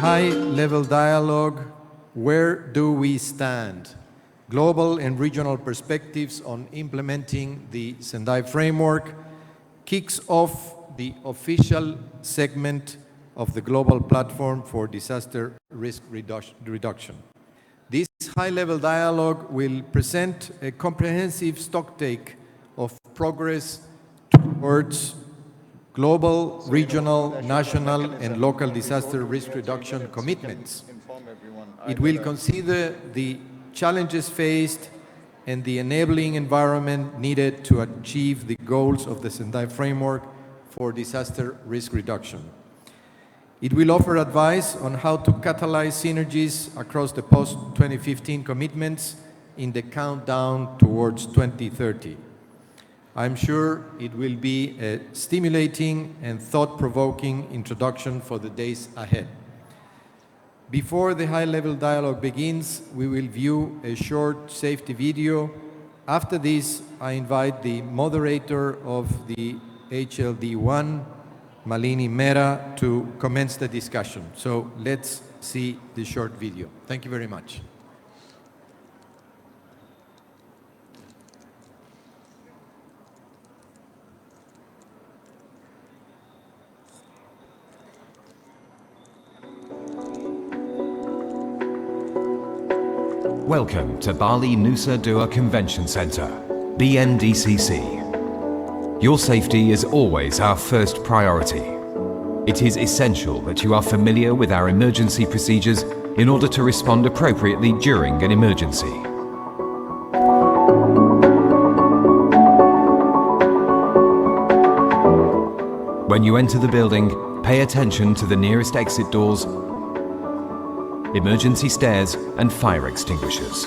high-level dialogue, where do we stand? Global and regional perspectives on implementing the Sendai Framework kicks off the official segment of the Global Platform for Disaster Risk Reduction. This high-level dialogue will present a comprehensive stocktake of progress towards global, regional, national, and local disaster risk reduction commitments. It will consider the challenges faced and the enabling environment needed to achieve the goals of the Sendai Framework for disaster risk reduction. It will offer advice on how to catalyze synergies across the post-2015 commitments in the countdown towards 2030. I'm sure it will be a stimulating and thought-provoking introduction for the days ahead. Before the high-level dialogue begins, we will view a short safety video. After this, I invite the moderator of the HLD1, Malini Mehra, to commence the discussion. So let's see the short video. Thank you very much. Welcome to Bali Nusa Dua Convention Center, BNDCC. Your safety is always our first priority. It is essential that you are familiar with our emergency procedures in order to respond appropriately during an emergency. When you enter the building, pay attention to the nearest exit doors, emergency stairs, and fire extinguishers.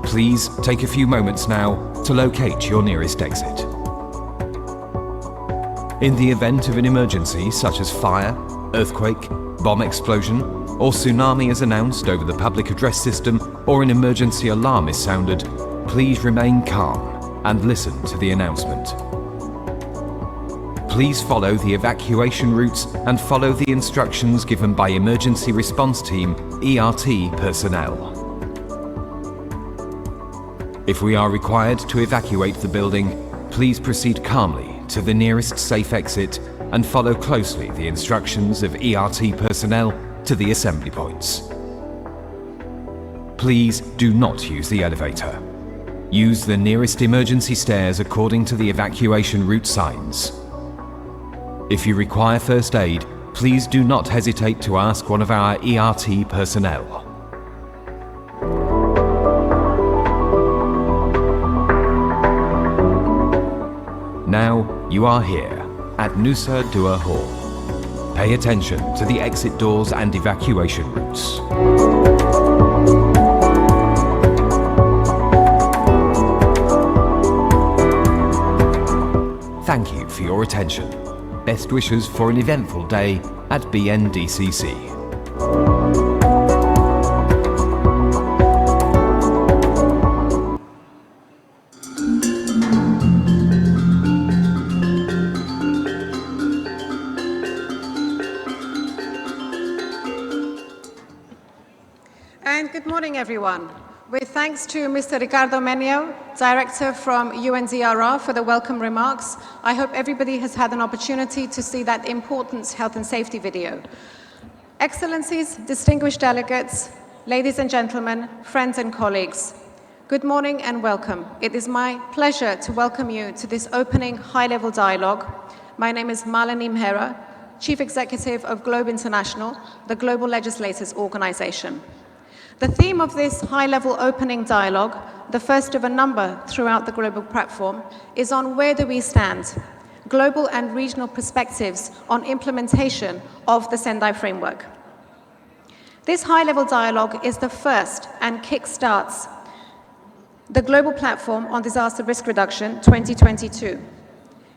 Please take a few moments now to locate your nearest exit. In the event of an emergency such as fire, earthquake, bomb explosion, or tsunami as announced over the public address system, or an emergency alarm is sounded, please remain calm and listen to the announcement. Please follow the evacuation routes and follow the instructions given by Emergency Response Team (ERT) personnel. If we are required to evacuate the building, please proceed calmly to the nearest safe exit and follow closely the instructions of ERT personnel to the assembly points. Please do not use the elevator. Use the nearest emergency stairs according to the evacuation route signs. If you require first aid, please do not hesitate to ask one of our ERT personnel. Now you are here at Nusa Dua Hall. Pay attention to the exit doors and evacuation routes. Thank you for your attention. Best wishes for an eventful day at BNDCC. And good morning, everyone. With thanks to Mr. Ricardo Menio, Director from UNDRR, for the welcome remarks. I hope everybody has had an opportunity to see that important health and safety video. Excellencies, distinguished delegates, ladies and gentlemen, friends and colleagues, good morning and welcome. It is my pleasure to welcome you to this opening high-level dialogue. My name is Malini Mehra, Chief Executive of Globe International, the Global Legislators Organization. The theme of this high-level opening dialogue, the first of a number throughout the global platform, is on where do we stand? Global and regional perspectives on implementation of the Sendai Framework. This high-level dialogue is the first and kick-starts the Global Platform on Disaster Risk Reduction 2022.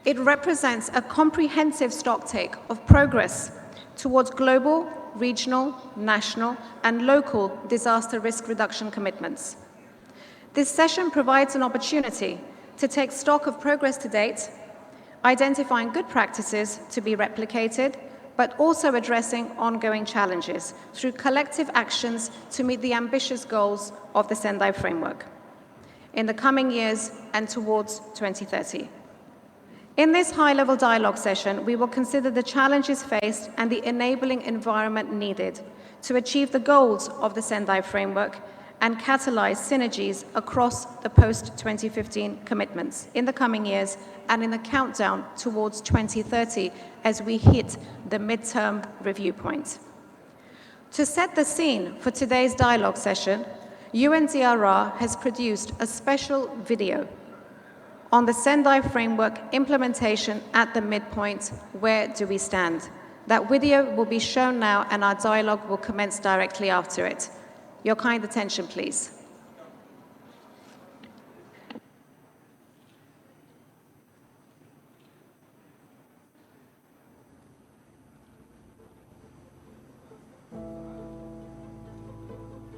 It represents a comprehensive stocktake of progress towards global, regional, national, and local disaster risk reduction commitments. This session provides an opportunity to take stock of progress to date, identifying good practices to be replicated, but also addressing ongoing challenges through collective actions to meet the ambitious goals of the Sendai Framework in the coming years and towards 2030. In this high-level dialogue session, we will consider the challenges faced and the enabling environment needed to achieve the goals of the Sendai Framework and catalyze synergies across the post-2015 commitments in the coming years and in the countdown towards 2030 as we hit the midterm review point. To set the scene for today's dialogue session, UNDRR has produced a special video on the Sendai Framework implementation at the midpoint. Where do we stand? That video will be shown now and our dialogue will commence directly after it. Your kind attention, please.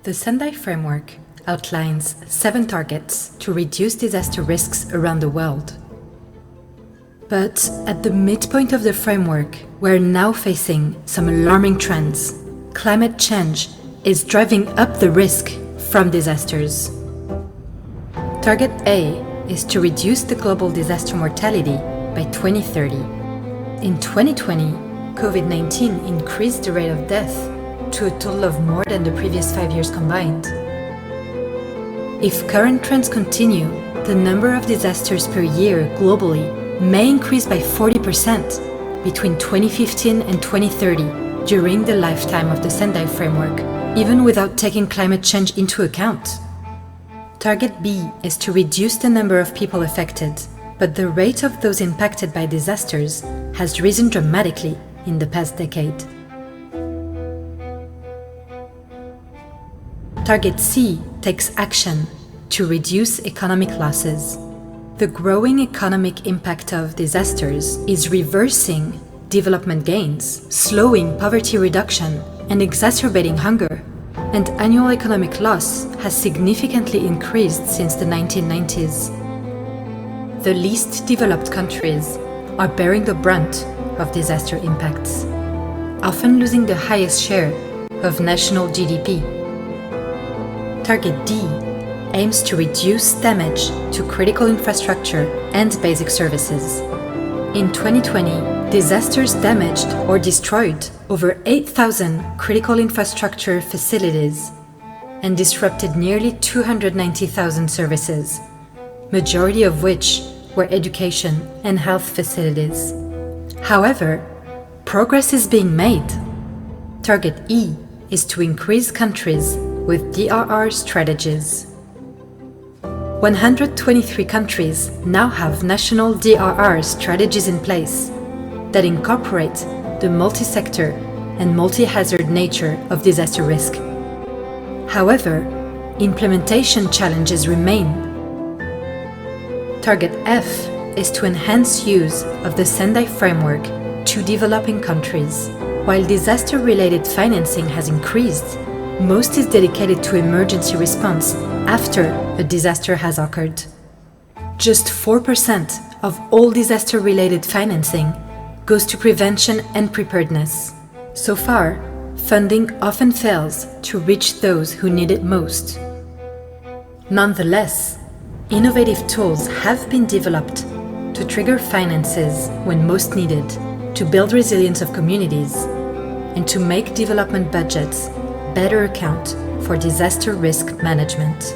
The Sendai Framework outlines 7 targets to reduce disaster risks around the world. But at the midpoint of the framework, we're now facing some alarming trends. Climate change is driving up the risk from disasters. Target A is to reduce the global disaster mortality by 2030. In 2020, COVID-19 increased the rate of death to a total of more than the previous 5 years combined. If current trends continue, the number of disasters per year globally may increase by 40% between 2015 and 2030 during the lifetime of the Sendai Framework, even without taking climate change into account. Target B is to reduce the number of people affected, but the rate of those impacted by disasters has risen dramatically in the past decade. Target C takes action to reduce economic losses. The growing economic impact of disasters is reversing development gains, slowing poverty reduction, and exacerbating hunger, and annual economic loss has significantly increased since the 1990s. The least developed countries are bearing the brunt of disaster impacts, often losing the highest share of national GDP. Target D aims to reduce damage to critical infrastructure and basic services. In 2020, disasters damaged or destroyed over 8,000 critical infrastructure facilities and disrupted nearly 290,000 services, majority of which were education and health facilities. However, progress is being made. Target E is to increase countries with DRR strategies. 123 countries now have national DRR strategies in place that incorporate the multi-sector and multi-hazard nature of disaster risk. However, implementation challenges remain. Target F is to enhance use of the Sendai Framework to developing countries. While disaster-related financing has increased, most is dedicated to emergency response after a disaster has occurred. Just 4% of all disaster-related financing goes to prevention and preparedness. So far, funding often fails to reach those who need it most. Nonetheless, innovative tools have been developed to trigger finances when most needed, to build resilience of communities, and to make development budgets better account for disaster risk management.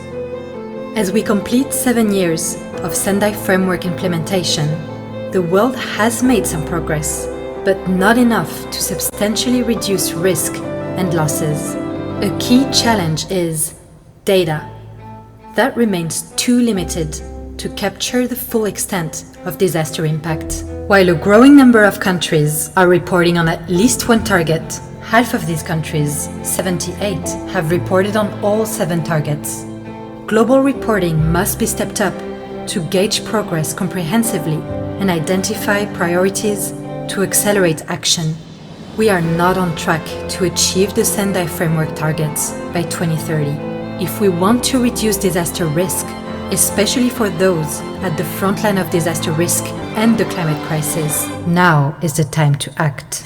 As we complete 7 years of Sendai Framework implementation, the world has made some progress, but not enough to substantially reduce risk and losses. A key challenge is data. That remains too limited to capture the full extent of disaster impact. While a growing number of countries are reporting on at least one target, half of these countries, 78, have reported on all 7 targets. Global reporting must be stepped up to gauge progress comprehensively and identify priorities to accelerate action. We are not on track to achieve the Sendai Framework targets by 2030. If we want to reduce disaster risk, especially for those at the front line of disaster risk and the climate crisis, now is the time to act.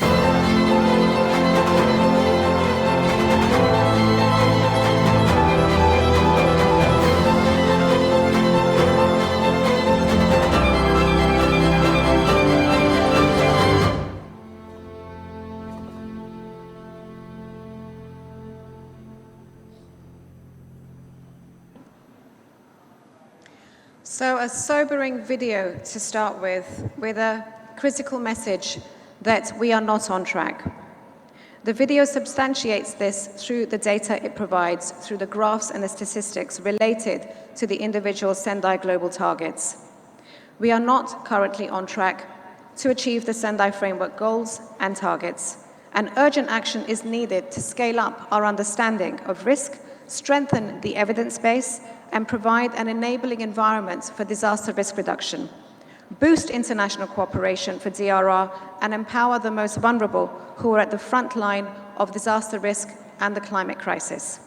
So a sobering video to start with a critical message that we are not on track. The video substantiates this through the data it provides, through the graphs and the statistics related to the individual Sendai global targets. We are not currently on track to achieve the Sendai Framework goals and targets, and urgent action is needed to scale up our understanding of risk, strengthen the evidence base, and provide an enabling environment for disaster risk reduction, boost international cooperation for DRR, and empower the most vulnerable who are at the front line of disaster risk and the climate crisis.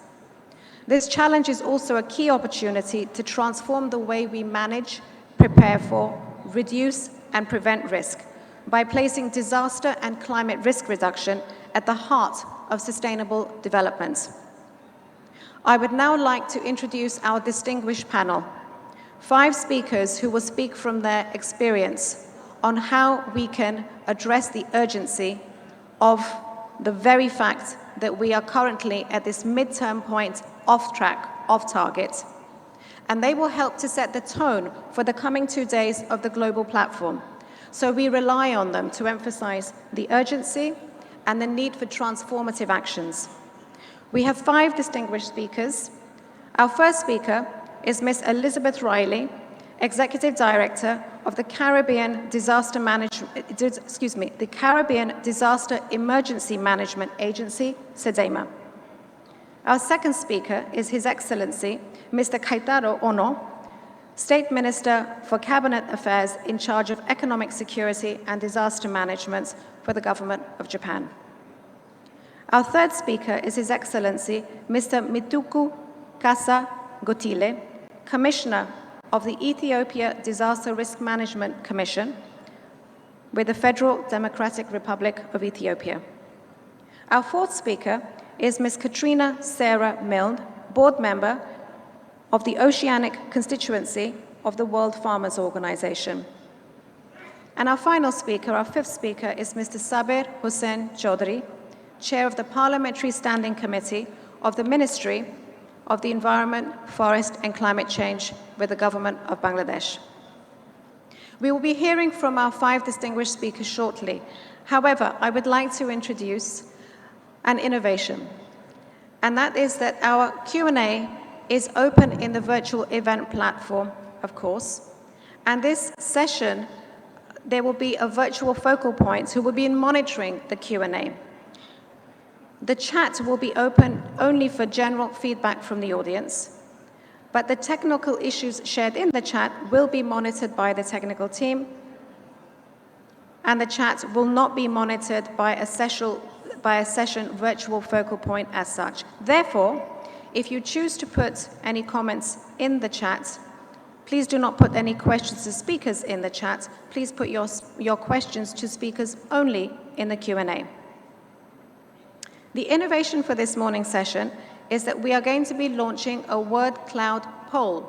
This challenge is also a key opportunity to transform the way we manage, prepare for, reduce, and prevent risk by placing disaster and climate risk reduction at the heart of sustainable development. I would now like to introduce our distinguished panel, 5 speakers who will speak from their experience on how we can address the urgency of the very fact that we are currently at this midterm point off track, off target. And they will help to set the tone for the coming 2 days of the global platform. So we rely on them to emphasize the urgency and the need for transformative actions. We have 5 distinguished speakers. Our first speaker is Ms. Elizabeth Riley, Executive Director of the Caribbean Disaster Emergency Management Agency, SEDEMA. Our second speaker is His Excellency, Mr. Keitaro Ono, State Minister for Cabinet Affairs in charge of Economic Security and Disaster Management for the Government of Japan. Our third speaker is His Excellency, Mr. Mituku Kasa Gotile, Commissioner of the Ethiopia Disaster Risk Management Commission with the Federal Democratic Republic of Ethiopia. Our fourth speaker is Ms. Katrina Sarah Milne, Board Member of the Oceanic Constituency of the World Farmers Organization. And our final speaker, our fifth speaker, is Mr. Saber Hussein Chaudhary, Chair of the Parliamentary Standing Committee of the Ministry of the Environment, Forest and Climate Change with the Government of Bangladesh. We will be hearing from our 5 distinguished speakers shortly. However, I would like to introduce an innovation, and that is that our Q&A is open in the virtual event platform, of course, and this session, there will be a virtual focal point who will be monitoring the Q&A. The chat will be open only for general feedback from the audience, but the technical issues shared in the chat will be monitored by the technical team, and the chat will not be monitored by a session virtual focal point as such. Therefore, if you choose to put any comments in the chat, please do not put any questions to speakers in the chat. Please put your questions to speakers only in the Q&A. The innovation for this morning's session is that we are going to be launching a word cloud poll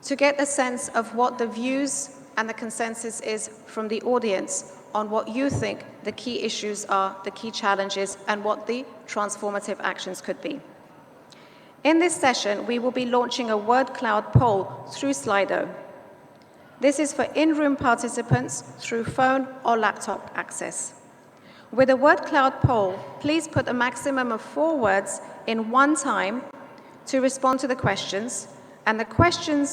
to get a sense of what the views and the consensus is from the audience on what you think the key issues are, the key challenges, and what the transformative actions could be. In this session, we will be launching a word cloud poll through Slido. This is for in-room participants through phone or laptop access. With a word cloud poll, please put a maximum of 4 words in one time to respond to the questions. And the question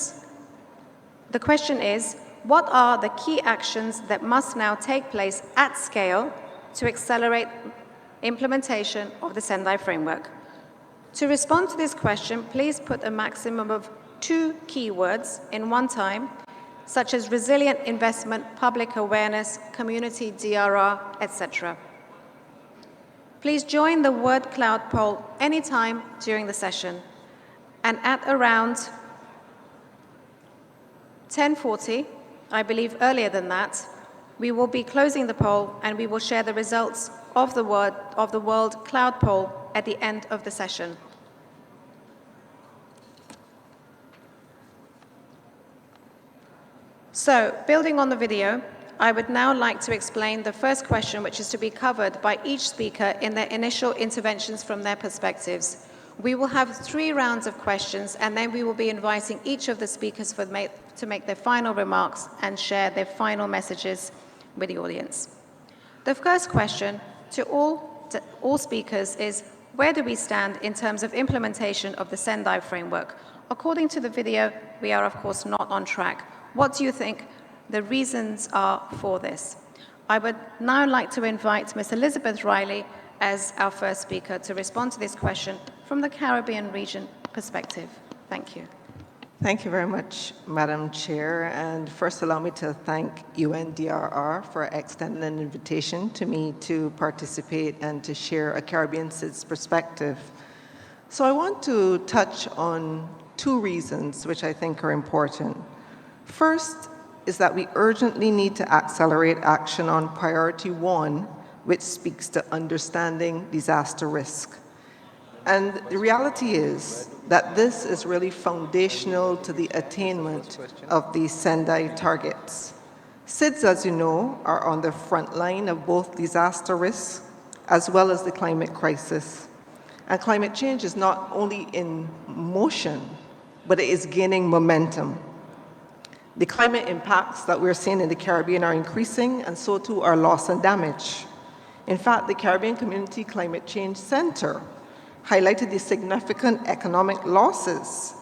is, what are the key actions that must now take place at scale to accelerate implementation of the Sendai Framework? To respond to this question, please put a maximum of 2 keywords in one time, such as resilient investment, public awareness, community DRR, etc. Please join the word cloud poll anytime during the session. And at around 10:40, I believe earlier than that, we will be closing the poll and we will share the results of the World Cloud Poll at the end of the session. So, building on the video, I would now like to explain the first question, which is to be covered by each speaker in their initial interventions from their perspectives. We will have 3 rounds of questions, and then we will be inviting each of the speakers to make their final remarks and share their final messages with the audience. The first question to all speakers is, where do we stand in terms of implementation of the Sendai Framework? According to the video, we are of course not on track. What do you think the reasons are for this? I would now like to invite Ms. Elizabeth Riley as our first speaker to respond to this question from the Caribbean region perspective. Thank you. Thank you very much, Madam Chair. And first, allow me to thank UNDRR for extending an invitation to me to participate and to share a Caribbean SIDS perspective. So I want to touch on 2 reasons which I think are important. First is that we urgently need to accelerate action on priority 1, which speaks to understanding disaster risk. And the reality is that this is really foundational to the attainment of these Sendai targets. SIDS, as you know, are on the front line of both disaster risk as well as the climate crisis. And climate change is not only in motion, but it is gaining momentum. The climate impacts that we're seeing in the Caribbean are increasing, and so too are loss and damage. In fact, the Caribbean Community Climate Change Center highlighted the significant economic losses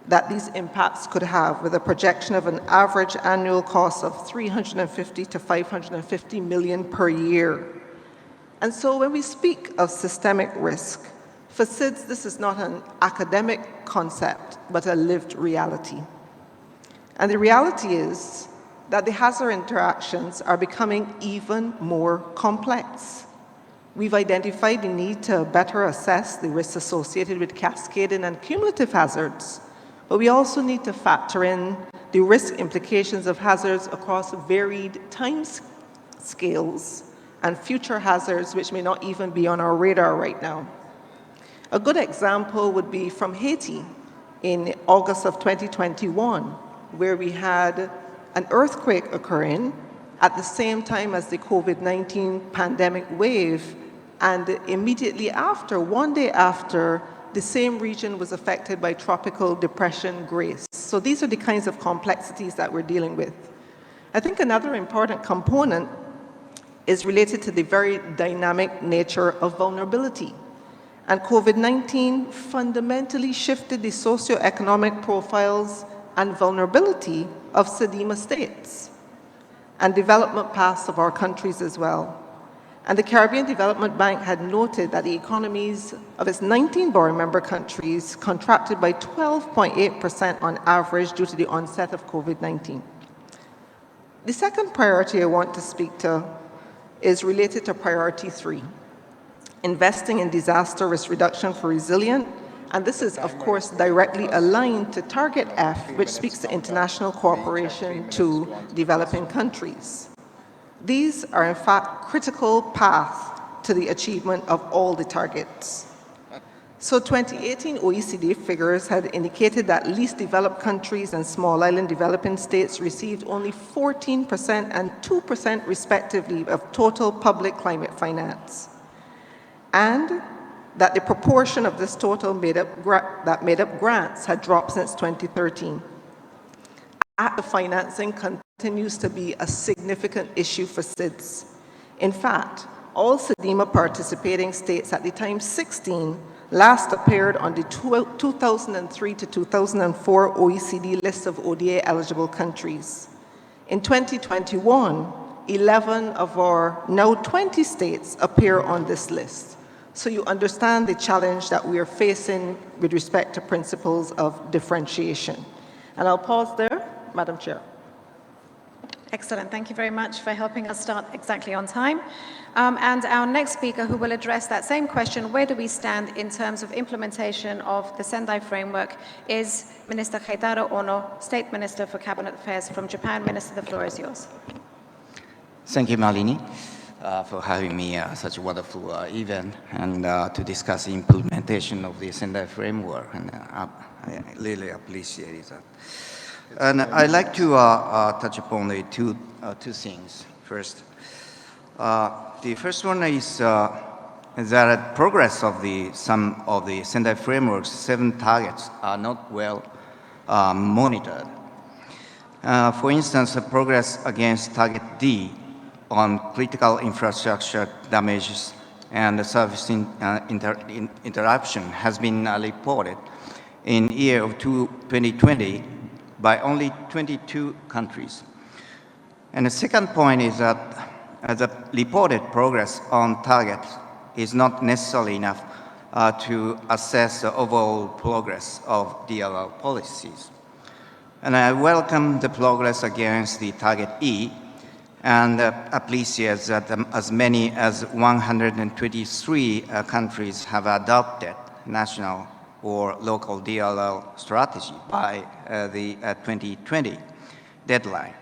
that these impacts could have, with a projection of an average annual cost of $350 to $550 million per year. And so when we speak of systemic risk, for SIDS, this is not an academic concept, but a lived reality. And the reality is that the hazard interactions are becoming even more complex. We've identified the need to better assess the risks associated with cascading and cumulative hazards, but we also need to factor in the risk implications of hazards across varied time scales and future hazards which may not even be on our radar right now. A good example would be from Haiti in August of 2021, where we had an earthquake occurring at the same time as the COVID-19 pandemic wave, and immediately after, 1 day after, the same region was affected by tropical depression Grace. So these are the kinds of complexities that we're dealing with. I think another important component is related to the very dynamic nature of vulnerability. And COVID-19 fundamentally shifted the socioeconomic profiles and vulnerability of SEDIMA states and development paths of our countries as well. And the Caribbean Development Bank had noted that the economies of its 19 borrowing member countries contracted by 12.8% on average due to the onset of COVID-19. The second priority I want to speak to is related to priority 3, investing in disaster risk reduction for resilient. And this is, of course, directly aligned to Target F, which speaks to international cooperation to developing countries. These are, in fact, critical paths to the achievement of all the targets. So 2018 OECD figures had indicated that least developed countries and small island developing states received only 14% and 2% respectively of total public climate finance. And that the proportion of this total made up grants had dropped since 2013. Active financing continues to be a significant issue for SIDS. In fact, all SEDIMA participating states, at the time 16, last appeared on the 2003 to 2004 OECD list of ODA eligible countries. In 2021, 11 of our now 20 states appear on this list. So you understand the challenge that we are facing with respect to principles of differentiation. And I'll pause there, Madam Chair. Excellent. Thank you very much for helping us start exactly on time. And our next speaker who will address that same question, where do we stand in terms of implementation of the Sendai Framework, is Minister Keitaro Ono, State Minister for Cabinet Affairs from Japan. Minister, the floor is yours. Thank you, Malini, for having me such a wonderful event and to discuss the implementation of the Sendai Framework. And I really appreciate that. And I'd like to touch upon the two things. First, the first one is that progress of some of the Sendai Framework's 7 targets are not well monitored. For instance, the progress against Target D on critical infrastructure damages and the service interruption has been reported in year of 2020 by only 22 countries. And the second point is that the reported progress on targets is not necessarily enough to assess the overall progress of DLR policies. And I welcome the progress against the Target E and appreciate that as many as 123 countries have adopted national or local DLR strategy by the 2020 deadline.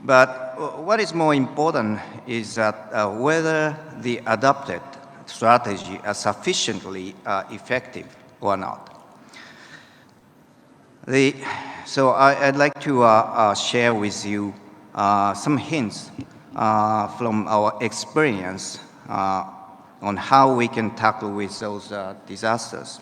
But what is more important is that whether the adopted strategy are sufficiently effective or not. So I'd like to share with you some hints from our experience on how we can tackle with those disasters.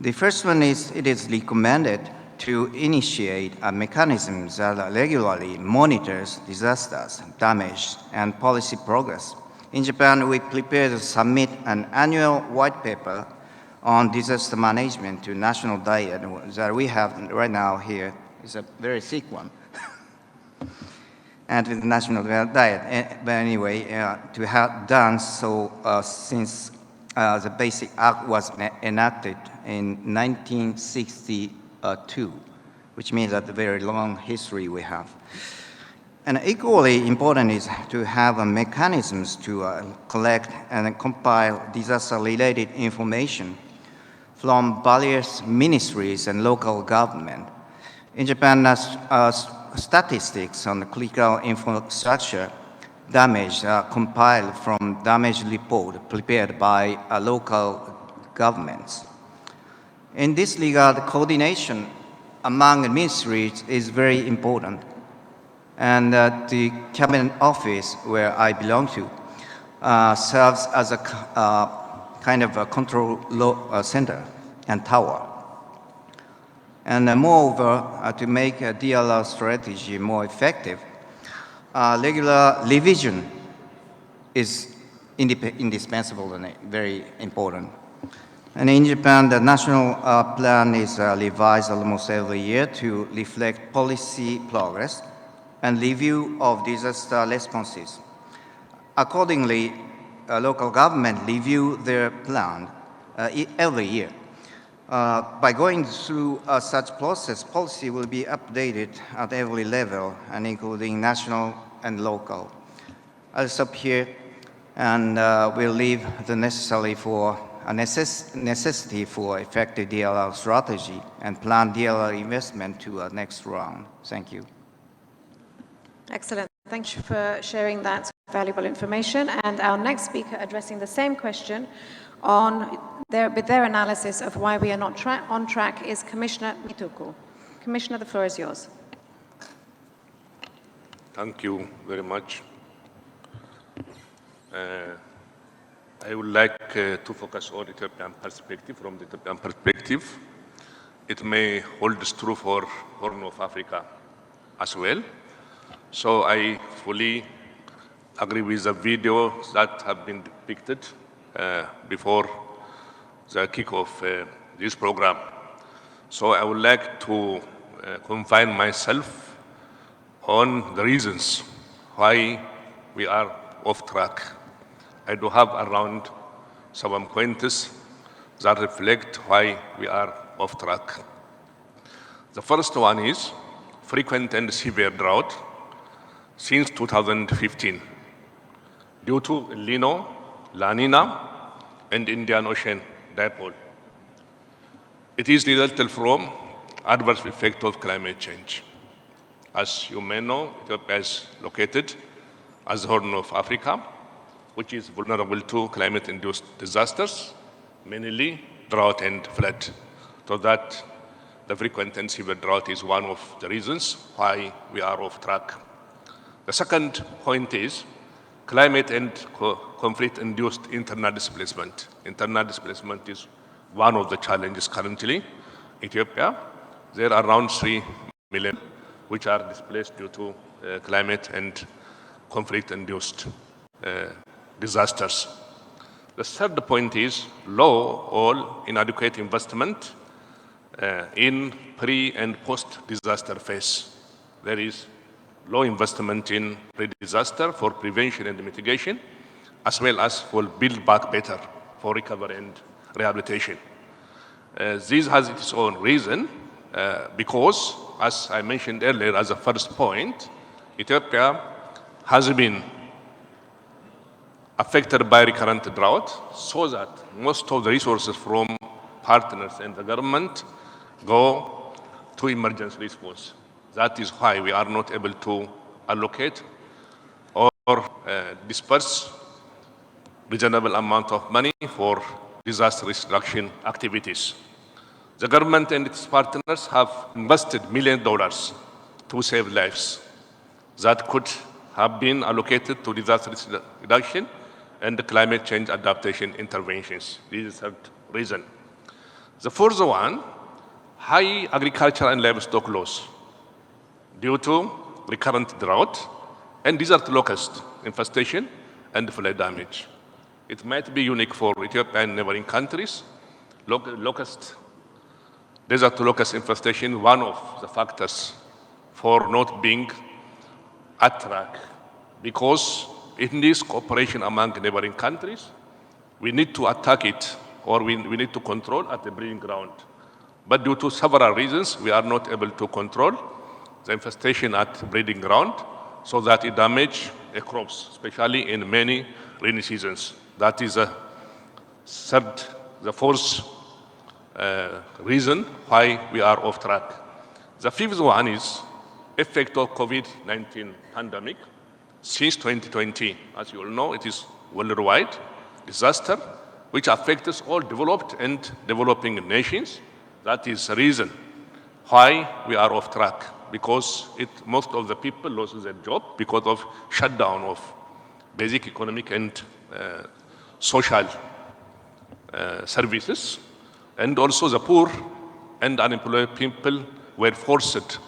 The first one is it is recommended to initiate a mechanism that regularly monitors disasters, damage, and policy progress. In Japan, we prepared to submit an annual white paper on disaster management to national diet that we have right now here. It's a very thick one. And with the national diet. But anyway, to have done so since the Basic Act was enacted in 1962, which means that a very long history we have. And equally important is to have mechanisms to collect and compile disaster-related information from various ministries and local government. In Japan, statistics on the critical infrastructure damage are compiled from damage report prepared by local governments. In this regard, coordination among ministries is very important. And the Cabinet Office, where I belong to, serves as a kind of a control center and tower. And moreover, to make a DLR strategy more effective, regular revision is indispensable and very important. And in Japan, the national plan is revised almost every year to reflect policy progress and review of disaster responses. Accordingly, local government review their plan every year. By going through such process, policy will be updated at every level, and including national and local. I'll stop here, and we'll leave the necessity for effective DLR strategy and plan DLR investment to a next round. Thank you. Excellent. Thank you for sharing that valuable information. And our next speaker addressing the same question with their analysis of why we are not on track is Commissioner Mituku. Commissioner, the floor is yours. Thank you very much. I would like to focus on Ethiopian perspective. From the Ethiopian perspective, it may hold true for Horn of Africa as well. So I fully agree with the videos that have been depicted before the kick-off this program. So I would like to confine myself on the reasons why we are off track. I do have around 7 points that reflect why we are off track. The first one is frequent and severe drought since 2015 due to El Nino, La Nina, and Indian Ocean dipole. It is resulted from adverse effect of climate change. As you may know, Ethiopia is located as the Horn of Africa, which is vulnerable to climate-induced disasters, mainly drought and flood. So that the frequent and severe drought is one of the reasons why we are off track. The second point is climate and conflict-induced internal displacement. Internal displacement is one of the challenges currently in Ethiopia. There are around 3 million which are displaced due to climate and conflict-induced disasters. The third point is low or inadequate investment in pre- and post-disaster phase. There is low investment in pre-disaster for prevention and mitigation, as well as for build back better for recovery and rehabilitation. This has its own reason because, as I mentioned earlier as a first point, Ethiopia has been affected by recurrent drought, so that most of the resources from partners and the government go to emergency response. That is why we are not able to allocate or disperse reasonable amount of money for disaster risk reduction activities. The government and its partners have invested millions of dollars to save lives that could have been allocated to disaster risk reduction and climate change adaptation interventions. This is the third reason. The fourth one, high agricultural and livestock loss due to recurrent drought and desert locust infestation and flood damage. It might be unique for Ethiopia and neighboring countries. Desert locust infestation, one of the factors for not being at track, because in this cooperation among neighboring countries, we need to attack it or we need to control at the breeding ground. But due to several reasons, we are not able to control the infestation at breeding ground so that it damages crops, especially in many rainy seasons. That is the fourth reason why we are off track. The fifth one is effect of COVID-19 pandemic. Since 2020, as you all know, it is worldwide disaster which affects all developed and developing nations. That is the reason why we are off track, because most of the people lost their job because of shutdown of basic economic and social services. And also the poor and unemployed people were forced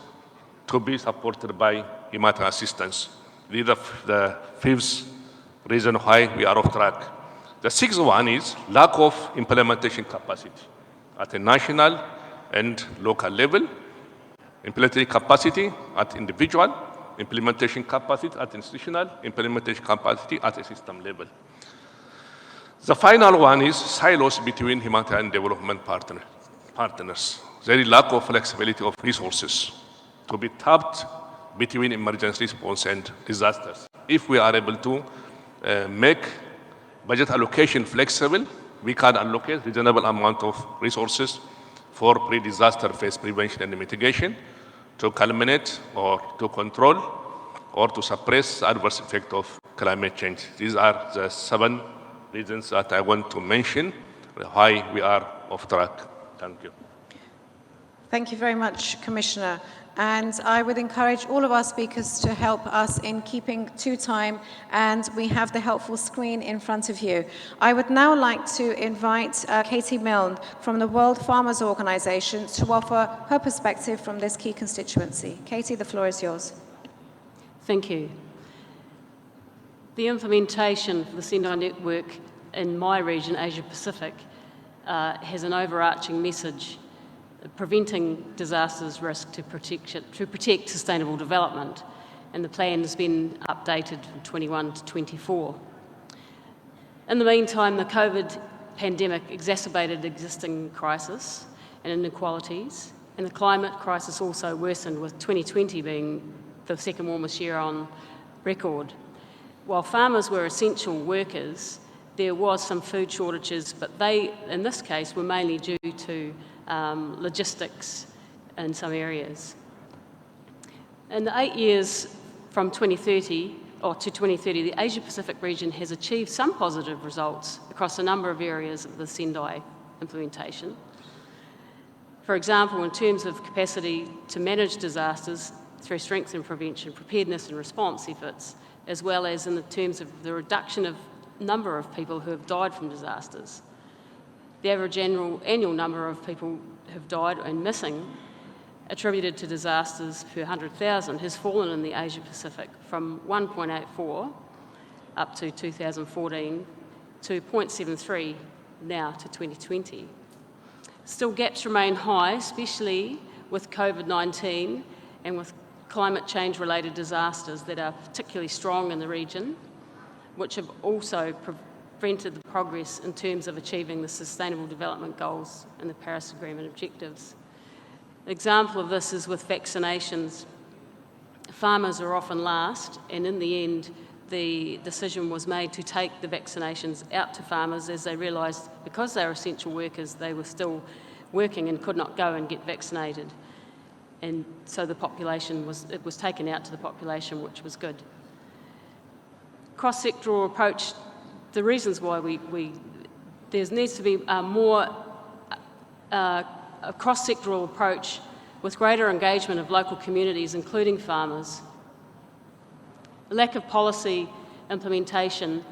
to be supported by humanitarian assistance. This is the fifth reason why we are off track. The sixth one is lack of implementation capacity at a national and local level, implementation capacity at individual, implementation capacity at institutional, implementation capacity at a system level. The final one is silos between humanitarian and development partners. There is lack of flexibility of resources to be tapped between emergency response and disasters. If we are able to make budget allocation flexible, we can allocate reasonable amount of resources for pre-disaster phase prevention and mitigation to culminate or to control or to suppress the adverse effect of climate change. These are the 7 reasons that I want to mention why we are off track. Thank you. Thank you very much, Commissioner. And I would encourage all of our speakers to help us in keeping to time, and we have the helpful screen in front of you. I would now like to invite Katie Milne from the World Farmers Organization to offer her perspective from this key constituency. Katie, the floor is yours. Thank you. The implementation of the Sendai network in my region, Asia Pacific, has an overarching message: preventing disasters risk to protect sustainable development, and the plan has been updated from 21 to 24. In the meantime, the COVID pandemic exacerbated existing crisis and inequalities, and the climate crisis also worsened, with 2020 being the second warmest year on record. While farmers were essential workers, there was some food shortages, but they, in this case, were mainly due to logistics in some areas. In the 8 years from 2030 to 2030, the Asia-Pacific region has achieved some positive results across a number of areas of the Sendai implementation. For example, in terms of capacity to manage disasters through strength in prevention, preparedness and response efforts, as well as in the terms of the reduction of number of people who have died from disasters. The average annual number of people who have died and missing attributed to disasters per 100,000 has fallen in the Asia Pacific from 1.84 up to 2014 to 0.73 now to 2020. Still, gaps remain high, especially with COVID-19 and with climate change-related disasters that are particularly strong in the region, which have also prevented the progress in terms of achieving the Sustainable Development Goals and the Paris Agreement objectives. An example of this is with vaccinations. Farmers are often last, and in the end, the decision was made to take the vaccinations out to farmers as they realised because they were essential workers, they were still working and could not go and get vaccinated. And so the population it was taken out to the population, which was good. Cross-sectoral approach, the reasons why there needs to be a cross-sectoral approach with greater engagement of local communities, including farmers. Lack of policy implementation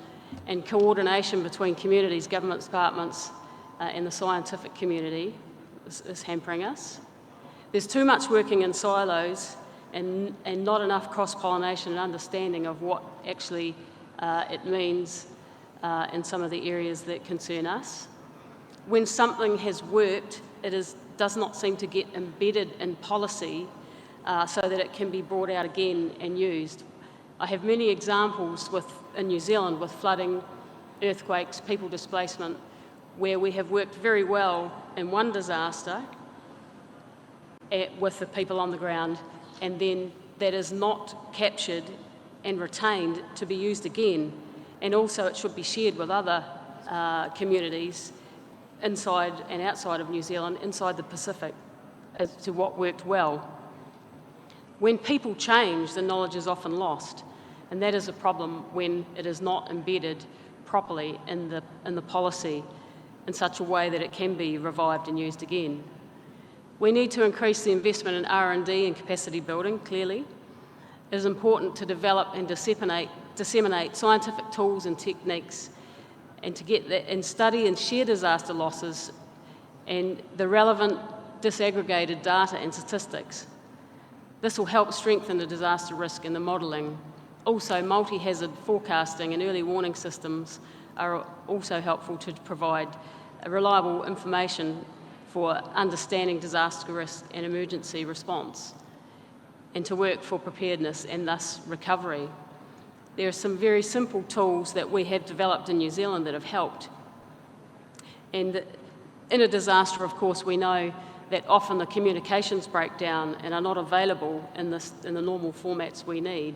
and coordination between communities, government departments, and the scientific community is hampering us. There's too much working in silos and not enough cross-pollination and understanding of what actually it means in some of the areas that concern us. When something has worked, it does not seem to get embedded in policy so that it can be brought out again and used. I have many examples in New Zealand with flooding, earthquakes, people displacement, where we have worked very well in one disaster with the people on the ground, and then that is not captured and retained to be used again. And also it should be shared with other communities inside and outside of New Zealand, inside the Pacific, as to what worked well. When people change, the knowledge is often lost, and that is a problem when it is not embedded properly in the policy in such a way that it can be revived and used again. We need to increase the investment in R&D and capacity building, clearly. It is important to develop and disseminate scientific tools and techniques, and to get that and study and share disaster losses and the relevant disaggregated data and statistics. This will help strengthen the disaster risk and the modelling. Also, multi-hazard forecasting and early warning systems are also helpful to provide reliable information for understanding disaster risk and emergency response, and to work for preparedness and thus recovery. There are some very simple tools that we have developed in New Zealand that have helped. And in a disaster, of course, we know that often the communications break down and are not available in the normal formats we need.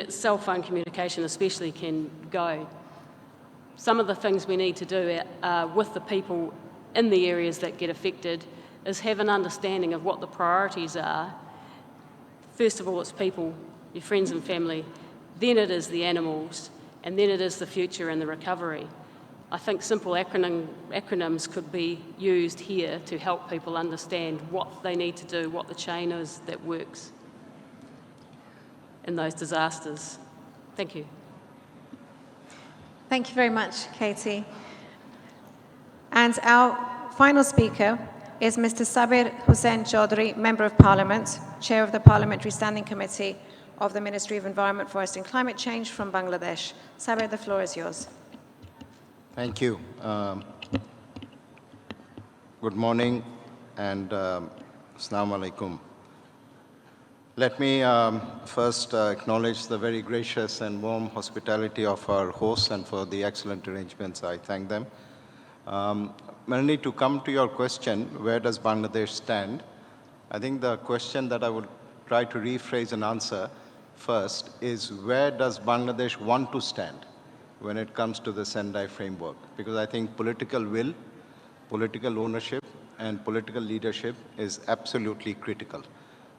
Cell phone communication especially can go. Some of the things we need to do with the people in the areas that get affected is have an understanding of what the priorities are. First of all, it's people, your friends and family, then it is the animals, and then it is the future and the recovery. I think simple acronyms could be used here to help people understand what they need to do, what the chain is that works in those disasters. Thank you. Thank you very much, Katie. And our final speaker is Mr. Saber Hussein Chaudhary, Member of Parliament, Chair of the Parliamentary Standing Committee of the Ministry of Environment, Forest and Climate Change from Bangladesh. Saber, the floor is yours. Thank you. Good morning and Assalamu alaikum. Let me first acknowledge the very gracious and warm hospitality of our hosts, and for the excellent arrangements, I thank them. Milne, to come to your question, where does Bangladesh stand? I think the question that I would try to rephrase and answer first is, where does Bangladesh want to stand when it comes to the Sendai Framework? Because I think political will, political ownership, and political leadership is absolutely critical.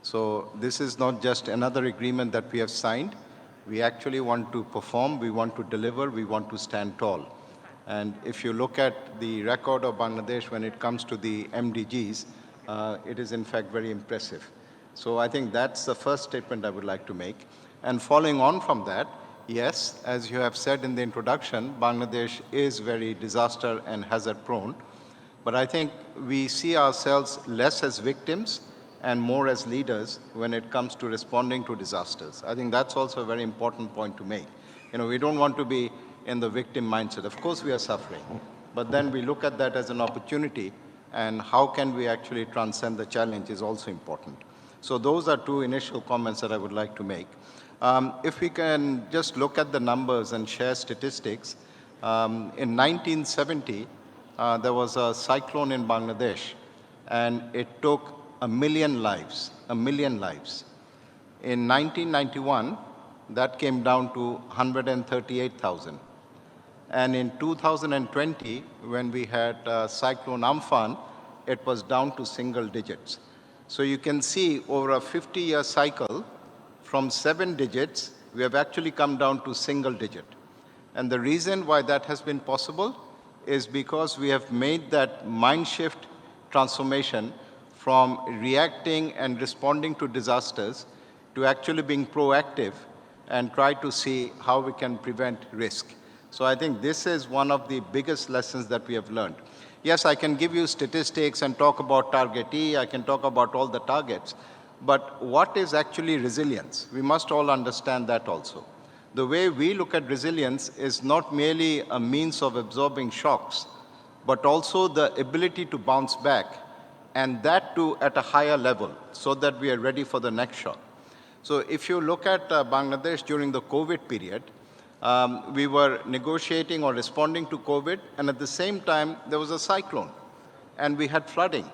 So this is not just another agreement that we have signed. We actually want to perform, we want to deliver, we want to stand tall. And if you look at the record of Bangladesh when it comes to the MDGs, it is in fact very impressive. So I think that's the first statement I would like to make. And following on from that, yes, as you have said in the introduction, Bangladesh is very disaster and hazard prone. But I think we see ourselves less as victims and more as leaders when it comes to responding to disasters. I think that's also a very important point to make. We don't want to be in the victim mindset. Of course we are suffering, but then we look at that as an opportunity, and how can we actually transcend the challenge is also important. So those are two initial comments that I would like to make. If we can just look at the numbers and share statistics, in 1970, there was a cyclone in Bangladesh, and it took 1 million lives, 1 million lives. In 1991, that came down to 138,000. And in 2020, when we had Cyclone Amphan, it was down to single digits. So you can see over a 50-year cycle, from 7 digits, we have actually come down to single digit. And the reason why that has been possible is because we have made that mind shift transformation from reacting and responding to disasters to actually being proactive and try to see how we can prevent risk. So I think this is one of the biggest lessons that we have learned. Yes, I can give you statistics and talk about target E, I can talk about all the targets, but what is actually resilience? We must all understand that also. The way we look at resilience is not merely a means of absorbing shocks, but also the ability to bounce back, and that too at a higher level, so that we are ready for the next shock. So if you look at Bangladesh during the COVID period, we were negotiating or responding to COVID, and at the same time, there was a cyclone, and we had flooding.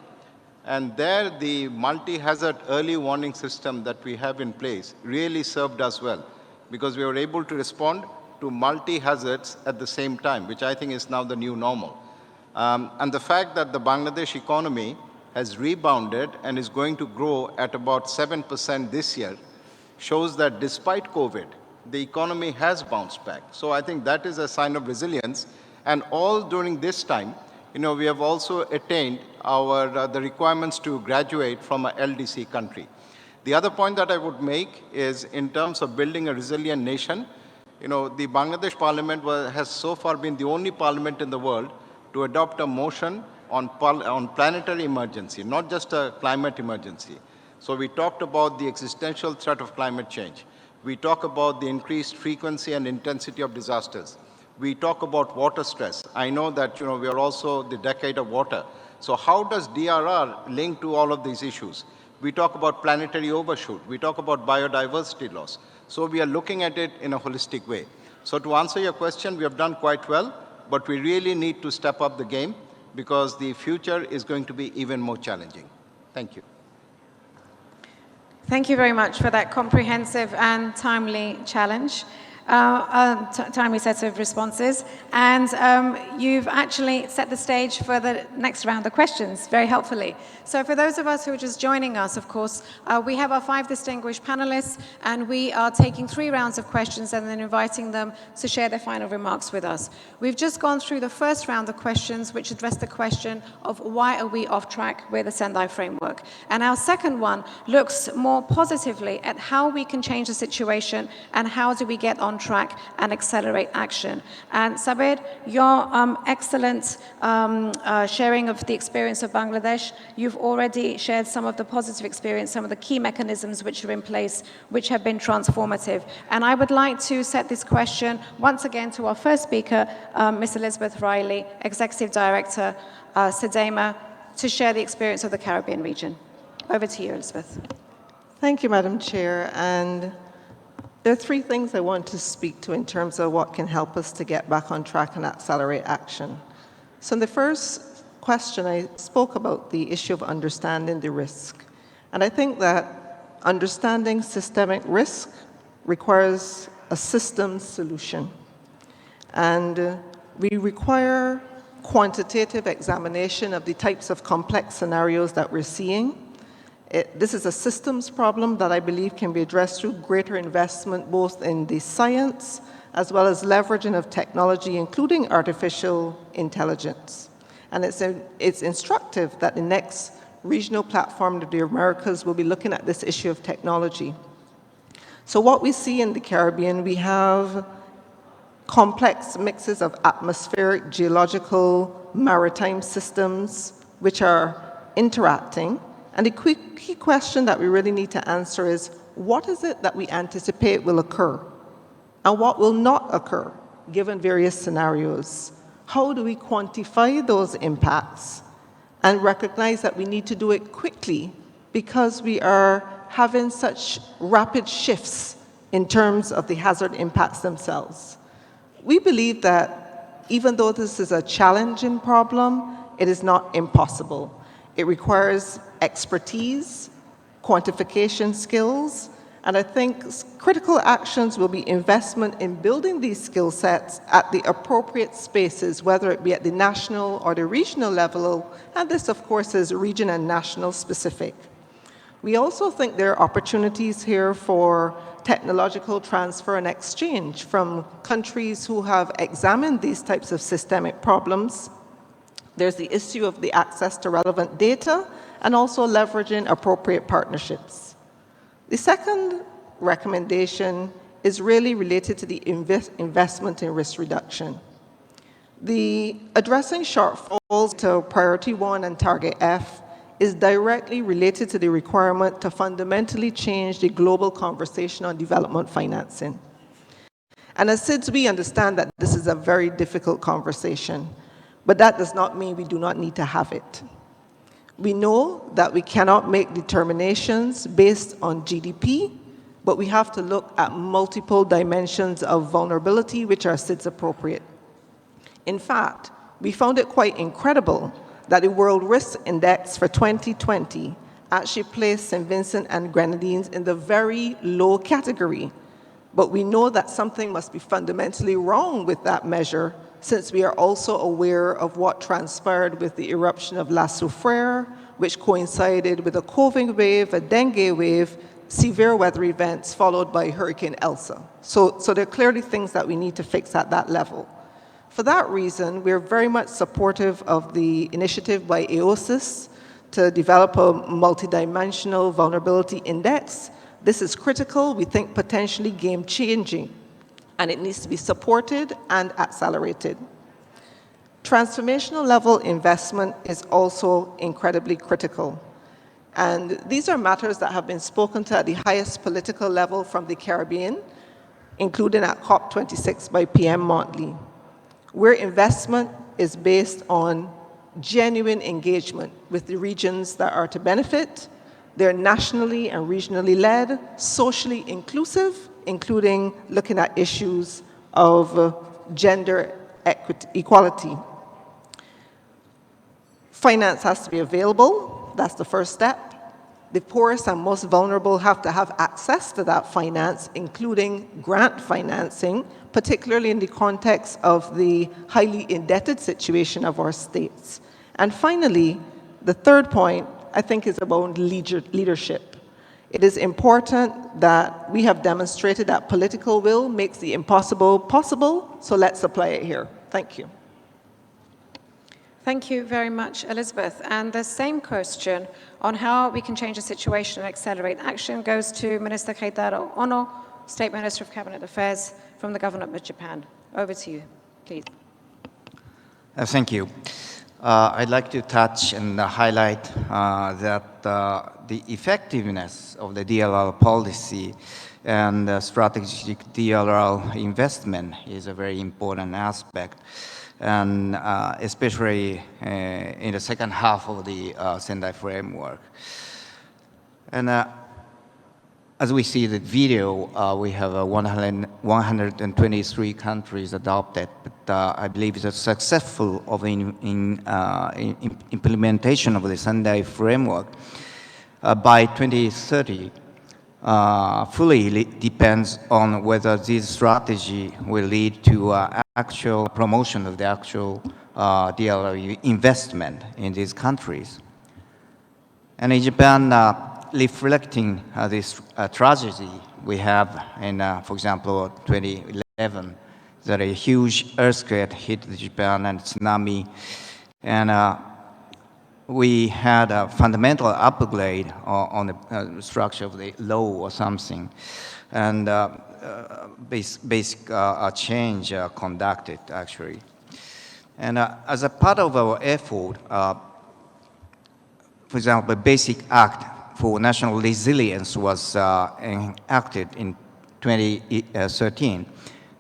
And there, the multi-hazard early warning system that we have in place really served us well, because we were able to respond to multi-hazards at the same time, which I think is now the new normal. And the fact that the Bangladesh economy has rebounded and is going to grow at about 7% this year shows that despite COVID, the economy has bounced back. So I think that is a sign of resilience. And all during this time, we have also attained the requirements to graduate from a LDC country. The other point that I would make is in terms of building a resilient nation, the Bangladesh parliament has so far been the only parliament in the world to adopt a motion on planetary emergency, not just a climate emergency. So we talked about the existential threat of climate change. We talk about the increased frequency and intensity of disasters. We talk about water stress. I know that we are also the decade of water. So how does DRR link to all of these issues? We talk about planetary overshoot. We talk about biodiversity loss. So we are looking at it in a holistic way. So to answer your question, we have done quite well, but we really need to step up the game because the future is going to be even more challenging. Thank you. Thank you very much for that comprehensive and timely challenge. Timely set of responses. And you've actually set the stage for the next round of questions very helpfully. So for those of us who are just joining us, of course, we have our 5 distinguished panelists, and we are taking 3 rounds of questions and then inviting them to share their final remarks with us. We've just gone through the first round of questions, which addressed the question of why are we off track with the Sendai Framework. And our second one looks more positively at how we can change the situation and how do we get on track and accelerate action. And Saber, your excellent sharing of the experience of Bangladesh, you've already shared some of the positive experience, some of the key mechanisms which are in place, which have been transformative. And I would like to set this question once again to our first speaker, Ms. Elizabeth Riley, Executive Director, SEDEMA, to share the experience of the Caribbean region. Over to you, Elizabeth. Thank you, Madam Chair. And there are 3 things I want to speak to in terms of what can help us to get back on track and accelerate action. So in the first question, I spoke about the issue of understanding the risk. And I think that understanding systemic risk requires a systems solution. And we require quantitative examination of the types of complex scenarios that we're seeing. This is a systems problem that I believe can be addressed through greater investment both in the science as well as leveraging of technology, including artificial intelligence. And it's instructive that the next regional platform of the Americas will be looking at this issue of technology. So what we see in the Caribbean, we have complex mixes of atmospheric, geological, maritime systems which are interacting. And the key question that we really need to answer is, what is it that we anticipate will occur? And what will not occur, given various scenarios? How do we quantify those impacts and recognize that we need to do it quickly because we are having such rapid shifts in terms of the hazard impacts themselves? We believe that even though this is a challenging problem, it is not impossible. It requires expertise, quantification skills, and I think critical actions will be investment in building these skill sets at the appropriate spaces, whether it be at the national or the regional level, and this, of course, is region and national specific. We also think there are opportunities here for technological transfer and exchange from countries who have examined these types of systemic problems. There's the issue of the access to relevant data and also leveraging appropriate partnerships. The second recommendation is really related to the investment in risk reduction. The addressing shortfalls to Priority 1 and Target F is directly related to the requirement to fundamentally change the global conversation on development financing. And as SIDS, we understand that this is a very difficult conversation, but that does not mean we do not need to have it. We know that we cannot make determinations based on GDP, but we have to look at multiple dimensions of vulnerability which are SIDS appropriate. In fact, we found it quite incredible that the World Risk Index for 2020 actually placed St. Vincent and Grenadines in the very low category. But we know that something must be fundamentally wrong with that measure, since we are also aware of what transpired with the eruption of La Soufrière, which coincided with a COVID wave, a dengue wave, severe weather events, followed by Hurricane Elsa. So there are clearly things that we need to fix at that level. For that reason, we're very much supportive of the initiative by AOSIS to develop a multidimensional vulnerability index. This is critical, we think potentially game-changing, and it needs to be supported and accelerated. Transformational level investment is also incredibly critical. And these are matters that have been spoken to at the highest political level from the Caribbean, including at COP26 by PM Motley, where investment is based on genuine engagement with the regions that are to benefit. They're nationally and regionally led, socially inclusive, including looking at issues of gender equality. Finance has to be available. That's the first step. The poorest and most vulnerable have to have access to that finance, including grant financing, particularly in the context of the highly indebted situation of our states. And finally, the third point, I think, is about leadership. It is important that we have demonstrated that political will makes the impossible possible, so let's apply it here. Thank you. Thank you very much, Elizabeth. And the same question on how we can change the situation and accelerate action goes to Minister Keitaro Ono, State Minister of Cabinet Affairs from the Government of Japan. Over to you, please. Thank you. I'd like to touch and highlight that the effectiveness of the DLR policy and strategic DLR investment is a very important aspect, and especially in the second half of the Sendai Framework. And as we see the video, we have 123 countries adopted, but I believe the successful of implementation of the Sendai Framework by 2030 fully depends on whether this strategy will lead to actual promotion of the actual DLR investment in these countries. And in Japan, reflecting this tragedy we have in, for example, 2011, that a huge earthquake hit Japan and tsunami, and we had a fundamental upgrade on the structure of the law or something, and basic change conducted, actually. And as a part of our effort, for example, the Basic Act for National Resilience was enacted in 2013,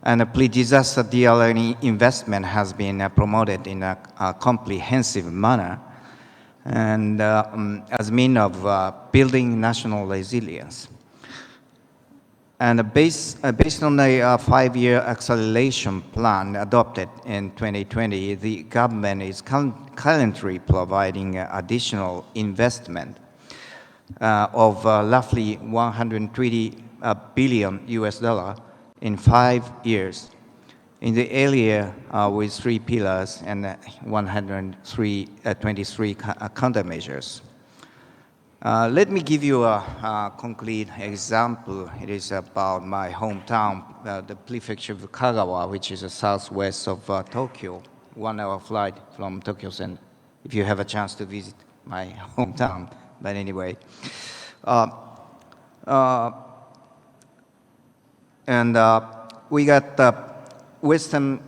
and a pre-disaster DLN investment has been promoted in a comprehensive manner, and as a means of building national resilience. And based on the five-year acceleration plan adopted in 2020, the government is currently providing additional investment of roughly 120 billion US dollar in 5 years in the area with 3 pillars and 123 countermeasures. Let me give you a concrete example. It is about my hometown, the prefecture of Kagawa, which is southwest of Tokyo, 1 hour flight from Tokyo Center, if you have a chance to visit my hometown. But anyway, we got western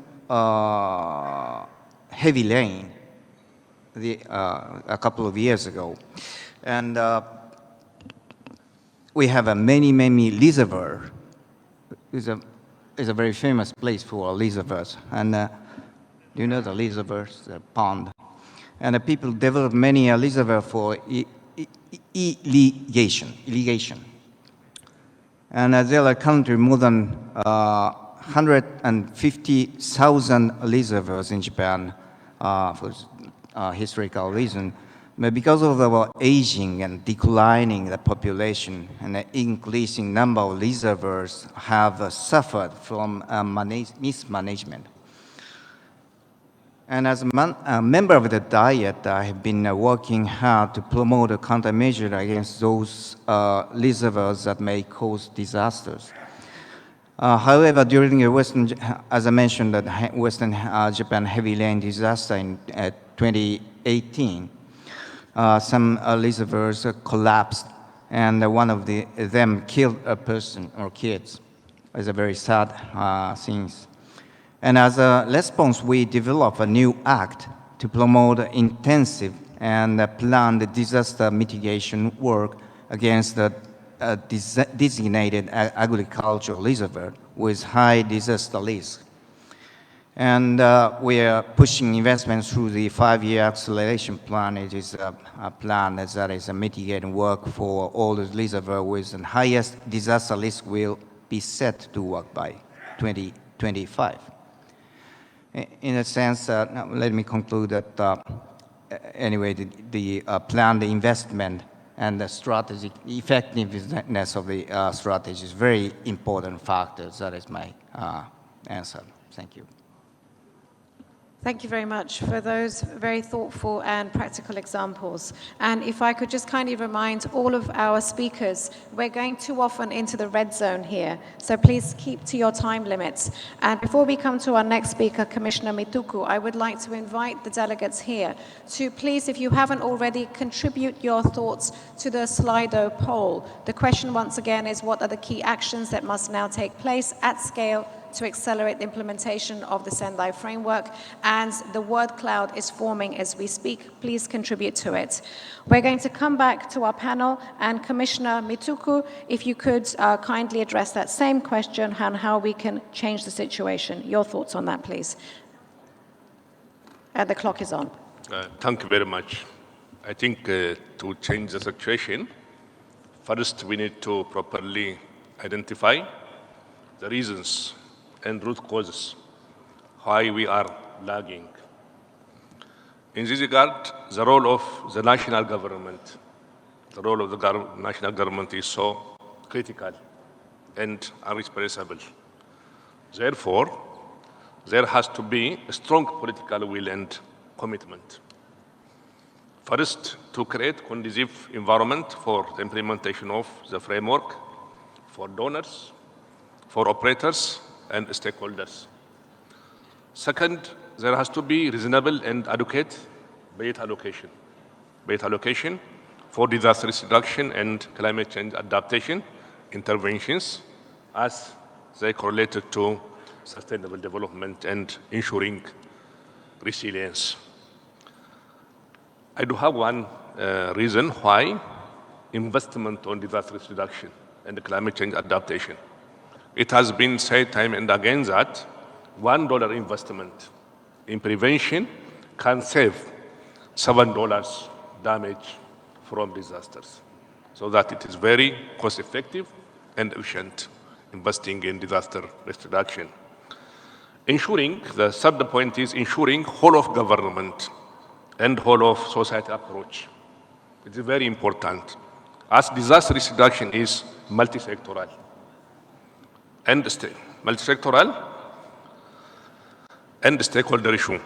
heavy rain a couple of years ago. And we have many reservoirs. It's a very famous place for reservoirs. And do you know the reservoirs, the pond? And the people develop many reservoirs for irrigation. And there are currently more than 150,000 reservoirs in Japan for historical reason. But because of our aging and declining the population and the increasing number of reservoirs have suffered from mismanagement. And as a member of the Diet, I have been working hard to promote a countermeasure against those reservoirs that may cause disasters. However, during the as I mentioned, the Western Japan heavy rain disaster in 2018, some reservoirs collapsed, and one of them killed a person or kids. It's a very sad thing. And as a response, we developed a new act to promote intensive and planned disaster mitigation work against the designated agricultural reservoir with high disaster risk. And we are pushing investments through the 5-year acceleration plan. It is a plan that is a mitigating work for all the reservoirs with the highest disaster risk will be set to work by 2025. In a sense, let me conclude that anyway, the planned investment and the strategic effectiveness of the strategy is very important factors. That is my answer. Thank you. Thank you very much for those very thoughtful and practical examples. And if I could just kindly remind all of our speakers, we're going too often into the red zone here, so please keep to your time limits. And before we come to our next speaker, Commissioner Mituku, I would like to invite the delegates here to please, if you haven't already, contribute your thoughts to the Slido poll. The question once again is, what are the key actions that must now take place at scale to accelerate the implementation of the Sendai Framework? And the word cloud is forming as we speak. Please contribute to it. We're going to come back to our panel, and Commissioner Mituku, if you could kindly address that same question on how we can change the situation. Your thoughts on that, please. And the clock is on. Thank you very much. I think to change the situation, first we need to properly identify the reasons and root causes why we are lagging. In this regard, the role of the national government, is so critical and irreplaceable. Therefore, there has to be a strong political will and commitment. First, to create conducive environment for the implementation of the framework for donors, for operators, and stakeholders. Second, there has to be reasonable and adequate budget allocation. beta allocation for disaster risk reduction and climate change adaptation interventions as they correlated to sustainable development and ensuring resilience. I do have one reason why investment on disaster risk reduction and climate change adaptation. It has been said time and again that $1 investment in prevention can save $7 damage from disasters. So that it is very cost effective and efficient investing in disaster risk reduction. Ensuring, the third point is ensuring whole of government and whole of society approach. It is very important, as disaster risk reduction is multi-sectoral and multi-sectoral and stakeholder issue.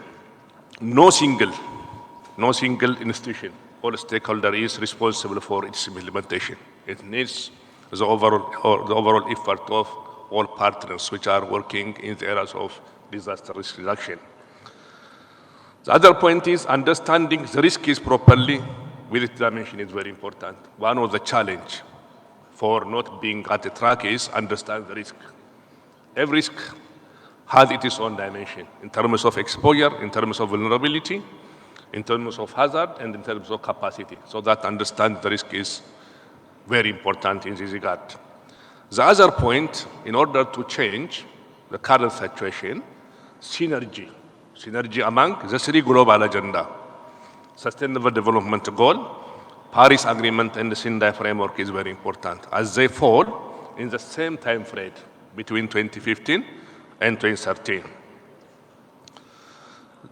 No single institution or stakeholder is responsible for its implementation. It needs the overall effort of all partners which are working in the areas of disaster risk reduction. The other point is understanding the risks properly with its dimension is very important. One of the challenge for not being at the track is understand the risk. Every risk has its own dimension in terms of exposure, in terms of vulnerability, in terms of hazard, and in terms of capacity. So that understand the risk is very important in this regard. The other point, in order to change the current situation, synergy among the three global agenda, Sustainable Development Goal, Paris Agreement, and the Sendai Framework is very important, as they fall in the same time frame between 2015 and 2013.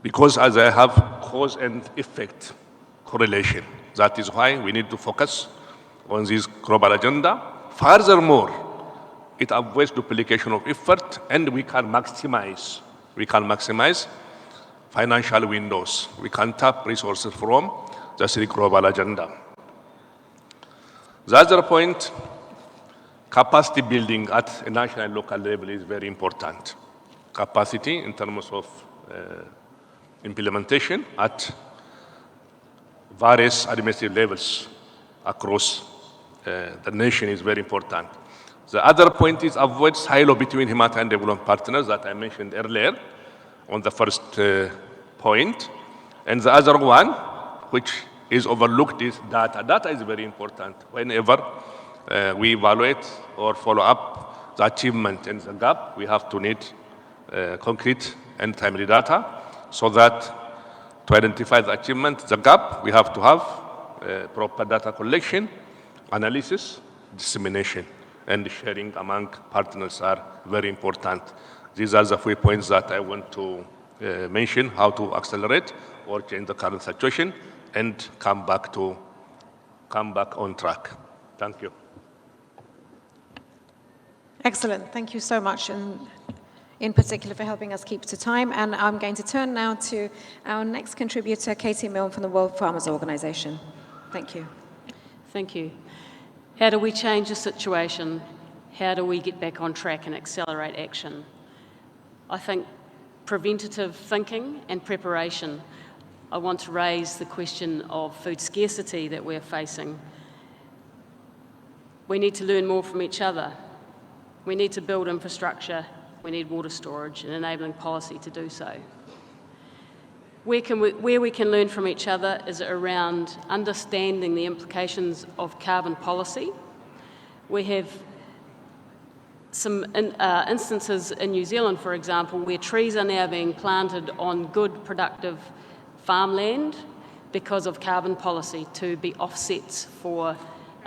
Because as I have cause and effect correlation, that is why we need to focus on this global agenda. Furthermore, it avoids duplication of effort, and we can maximize financial windows. We can tap resources from the three global agenda. The other point, capacity building at a national and local level is very important. Capacity in terms of implementation at various administrative levels across the nation is very important. The other point is avoid silo between humanitarian development partners that I mentioned earlier on the first point. And the other one, which is overlooked, is data. Data is very important. Whenever we evaluate or follow up the achievement and the gap, we have to need concrete and timely data, so that to identify the achievement, the gap, we have to have proper data collection, analysis, dissemination, and sharing among partners are very important. These are the 3 points that I want to mention, how to accelerate or change the current situation and come back on track. Thank you. Excellent. Thank you so much, and in particular for helping us keep to time. And I'm going to turn now to our next contributor, Katie Milne from the World Farmers Organization. Thank you. Thank you. How do we change the situation? How do we get back on track and accelerate action? I think preventative thinking and preparation. I want to raise the question of food scarcity that we're facing. We need to learn more from each other. We need to build infrastructure. We need water storage and enabling policy to do so. Where we can learn from each other is around understanding the implications of carbon policy. We have some instances in New Zealand, for example, where trees are now being planted on good, productive farmland because of carbon policy to be offsets for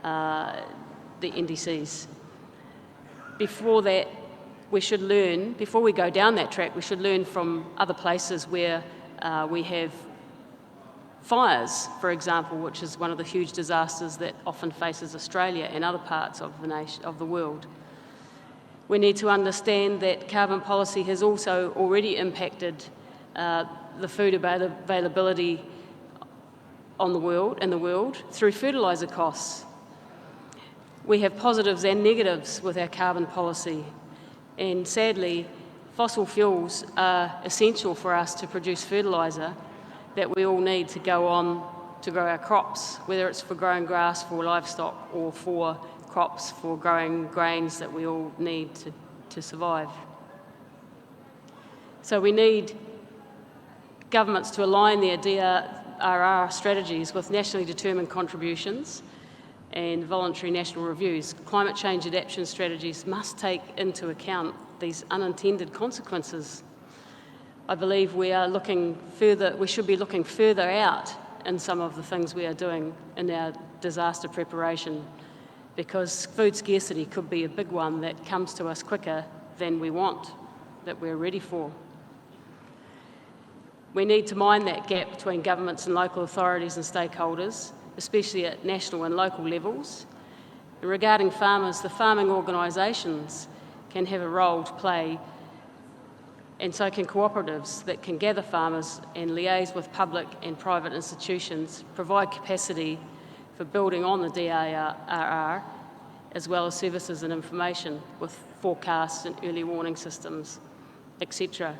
the NDCs. Before that, we should learn, before we go down that track, we should learn from other places where we have fires, for example, which is one of the huge disasters that often faces Australia and other parts of the world. We need to understand that carbon policy has also already impacted the food availability in the world through fertiliser costs. We have positives and negatives with our carbon policy, and sadly, fossil fuels are essential for us to produce fertiliser that we all need to go on to grow our crops, whether it's for growing grass for livestock or for crops for growing grains that we all need to survive. So we need governments to align their DRR strategies with nationally determined contributions and voluntary national reviews. Climate change adaptation strategies must take into account these unintended consequences. I believe we should be looking further out in some of the things we are doing in our disaster preparation, because food scarcity could be a big one that comes to us quicker than we want, that we're ready for. We need to mind that gap between governments and local authorities and stakeholders, especially at national and local levels. And regarding farmers, the farming organisations can have a role to play, and so can cooperatives that can gather farmers and liaise with public and private institutions, provide capacity for building on the DRR, as well as services and information with forecasts and early warning systems, etc.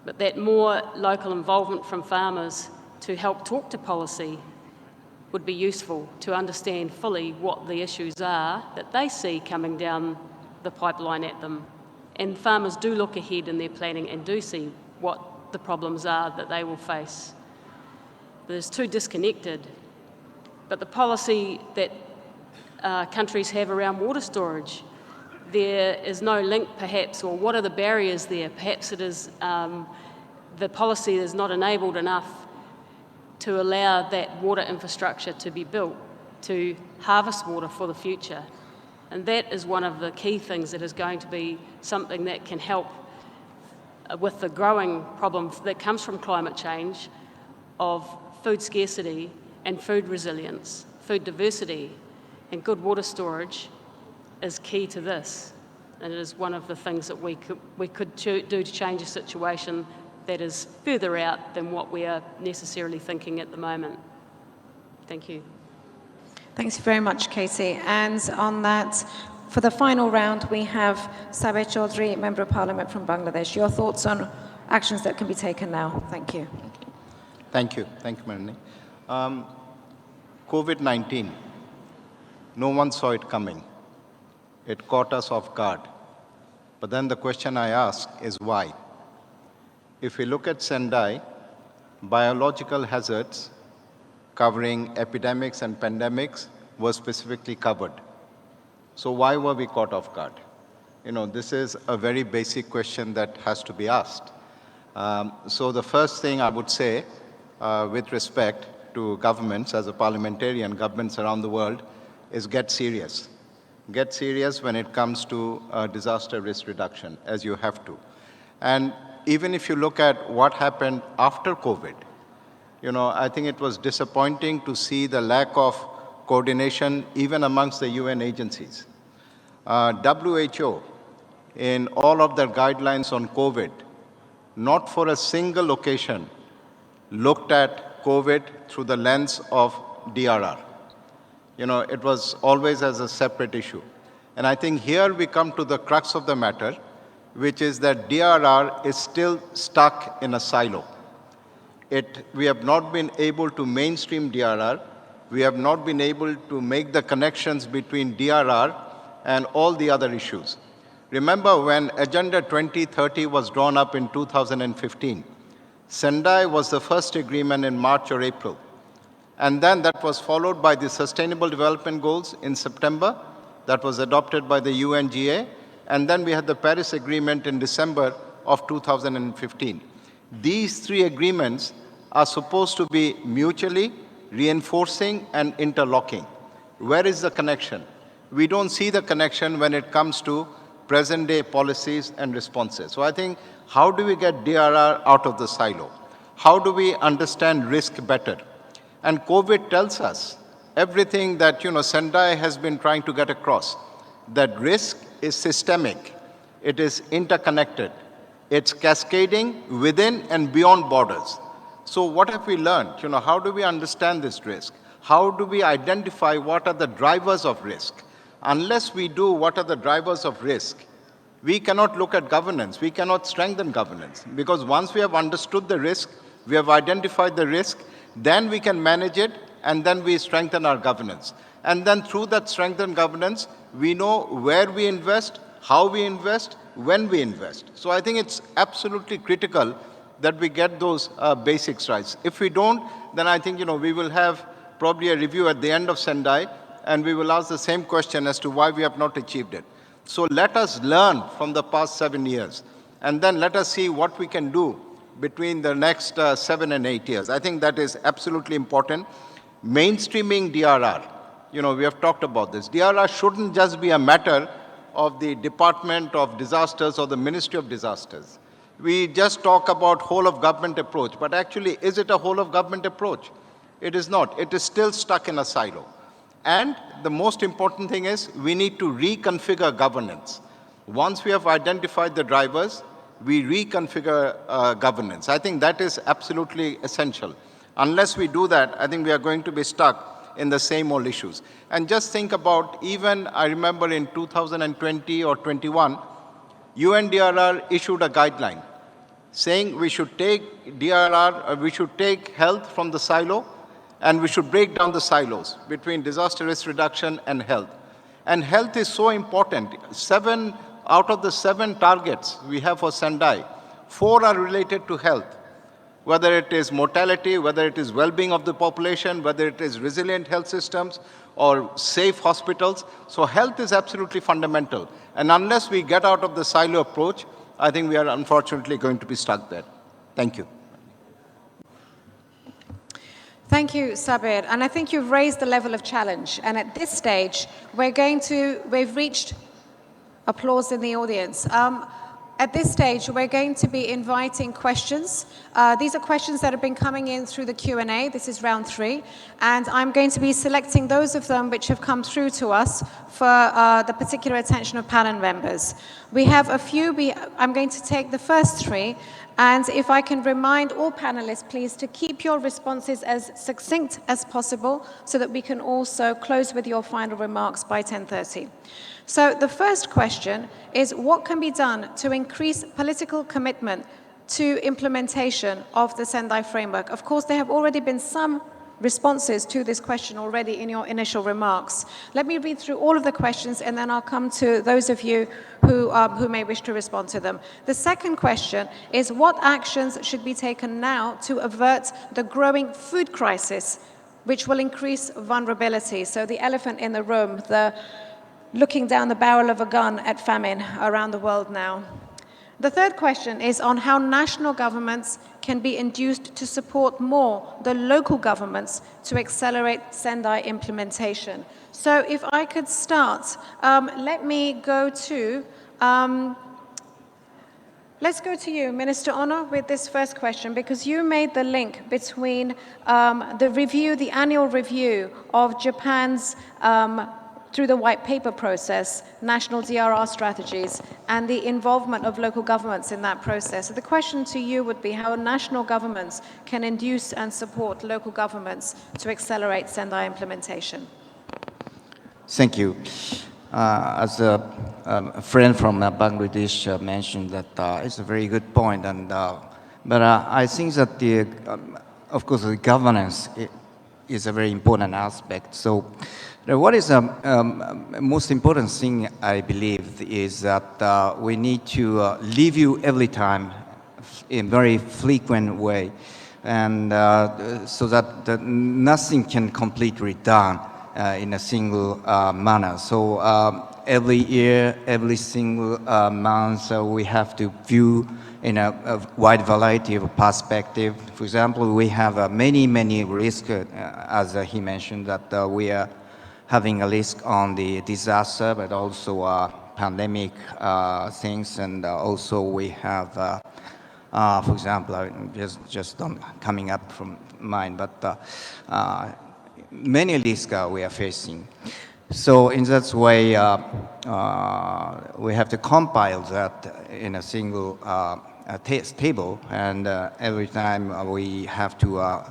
But that more local involvement from farmers to help talk to policy would be useful to understand fully what the issues are that they see coming down the pipeline at them. And farmers do look ahead in their planning and do see what the problems are that they will face. There's two disconnected, but the policy that countries have around water storage, there is no link perhaps, or what are the barriers there? Perhaps it is the policy is not enabled enough to allow that water infrastructure to be built to harvest water for the future. And that is one of the key things that is going to be something that can help with the growing problem that comes from climate change of food scarcity and food resilience, food diversity, and good water storage is key to this. And it is one of the things that we could do to change a situation that is further out than what we are necessarily thinking at the moment. Thank you. Thanks very much, Katie. And on that, for the final round, we have Saber Chaudhary, Member of Parliament from Bangladesh. Your thoughts on actions that can be taken now? Thank you. Thank you, Milne. COVID-19, no one saw it coming. It caught us off guard. But then the question I ask is why? If we look at Sendai, biological hazards covering epidemics and pandemics were specifically covered. So why were we caught off guard? This is a very basic question that has to be asked. So the first thing I would say, with respect to governments, as a parliamentarian, governments around the world, is get serious. Get serious when it comes to disaster risk reduction, as you have to. And even if you look at what happened after COVID, I think it was disappointing to see the lack of coordination even amongst the UN agencies. WHO, in all of their guidelines on COVID, not for a single occasion, looked at COVID through the lens of DRR. It was always as a separate issue. And I think here we come to the crux of the matter, which is that DRR is still stuck in a silo. We have not been able to mainstream DRR. We have not been able to make the connections between DRR and all the other issues. Remember when Agenda 2030 was drawn up in 2015, Sendai was the first agreement in March or April. And then that was followed by the Sustainable Development Goals in September, that was adopted by the UNGA, and then we had the Paris Agreement in December of 2015. These three agreements are supposed to be mutually reinforcing and interlocking. Where is the connection? We don't see the connection when it comes to present-day policies and responses. So I think, how do we get DRR out of the silo? How do we understand risk better? And COVID tells us everything that Sendai has been trying to get across, that risk is systemic, it is interconnected, it's cascading within and beyond borders. So what have we learned? How do we understand this risk? How do we identify what are the drivers of risk? Unless we do what are the drivers of risk, we cannot look at governance, we cannot strengthen governance. Because once we have understood the risk, we have identified the risk, then we can manage it, and then we strengthen our governance. And then through that strengthened governance, we know where we invest, how we invest, when we invest. So I think it's absolutely critical that we get those basics right. If we don't, then I think we will have probably a review at the end of Sendai, and we will ask the same question as to why we have not achieved it. So let us learn from the past 7 years, and then let us see what we can do between the next 7 and 8 years. I think that is absolutely important. Mainstreaming DRR, we have talked about this. DRR shouldn't just be a matter of the Department of Disasters or the Ministry of Disasters. We just talk about whole of government approach, but actually, is it a whole of government approach? It is not. It is still stuck in a silo. And the most important thing is we need to reconfigure governance. Once we have identified the drivers, we reconfigure governance. I think that is absolutely essential. Unless we do that, I think we are going to be stuck in the same old issues. And just think about, even I remember in 2020 or 21, UNDRR issued a guideline saying we should take we should take health from the silo, and we should break down the silos between disaster risk reduction and health. And health is so important. 7 out of the 7 targets we have for Sendai, 4 are related to health, whether it is mortality, whether it is well-being of the population, whether it is resilient health systems or safe hospitals. So health is absolutely fundamental. And unless we get out of the silo approach, I think we are unfortunately going to be stuck there. Thank you. Thank you, Saber. And I think you've raised the level of challenge. And at this stage, we've reached applause in the audience. At this stage, we're going to be inviting questions. These are questions that have been coming in through the Q&A. This is round 3. And I'm going to be selecting those of them which have come through to us for the particular attention of panel members. We have a few. I'm going to take the first 3. And if I can remind all panelists, please, to keep your responses as succinct as possible so that we can also close with your final remarks by 10:30. So the first question is, what can be done to increase political commitment to implementation of the Sendai Framework? Of course, there have already been some responses to this question already in your initial remarks. Let me read through all of the questions, and then I'll come to those of you who may wish to respond to them. The second question is, what actions should be taken now to avert the growing food crisis, which will increase vulnerability? So the elephant in the room, the looking down the barrel of a gun at famine around the world now. The third question is on how national governments can be induced to support more the local governments to accelerate Sendai implementation. So if I could start, let me go to, let's go to you, Minister Ono, with this first question, because you made the link between the annual review of Japan's through the white paper process, national DRR strategies, and the involvement of local governments in that process. So the question to you would be how national governments can induce and support local governments to accelerate Sendai implementation. Thank you. As a friend from Bangladesh mentioned, that it's a very good point, and but I think that of course, the governance is a very important aspect. So, what is the most important thing, I believe, is that we need to review every time in very frequent way, and so that nothing can completely done in a single manner. So every year, every single month, we have to view in a wide variety of perspective. For example, we have many risks, as he mentioned, that we are having a risk on the disaster, but also pandemic things, and also we have, for example, just coming up from mind, but many risks we are facing. So in that way, we have to compile that in a single table, and every time we have to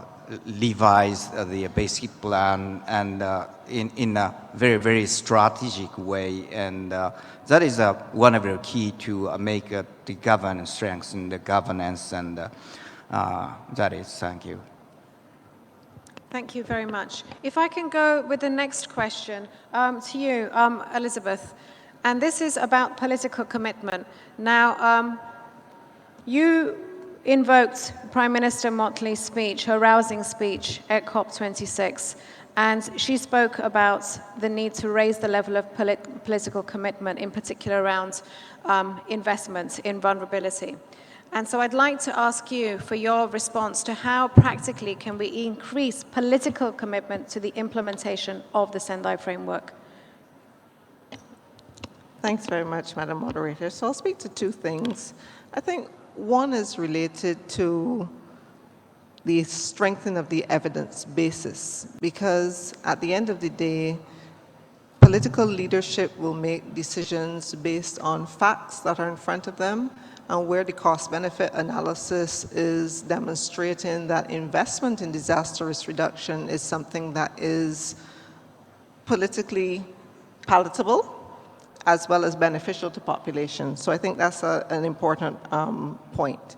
revise the basic plan, and in a very strategic way, and that is one of the key to make the governance, strengthen the governance, and that is. Thank you. Thank you very much. If I can go with the next question to you, Elizabeth, and this is about political commitment. Now, you invoked Prime Minister Motley's speech, her rousing speech at COP26, and she spoke about the need to raise the level of political commitment, in particular around investment in vulnerability. And so I'd like to ask you for your response to how practically can we increase political commitment to the implementation of the Sendai Framework? Thanks very much, Madam Moderator. So I'll speak to two things. I think one is related to the strengthening of the evidence basis, because at the end of the day, political leadership will make decisions based on facts that are in front of them, and where the cost-benefit analysis is demonstrating that investment in disaster risk reduction is something that is politically palatable as well as beneficial to population. So I think that's an important point.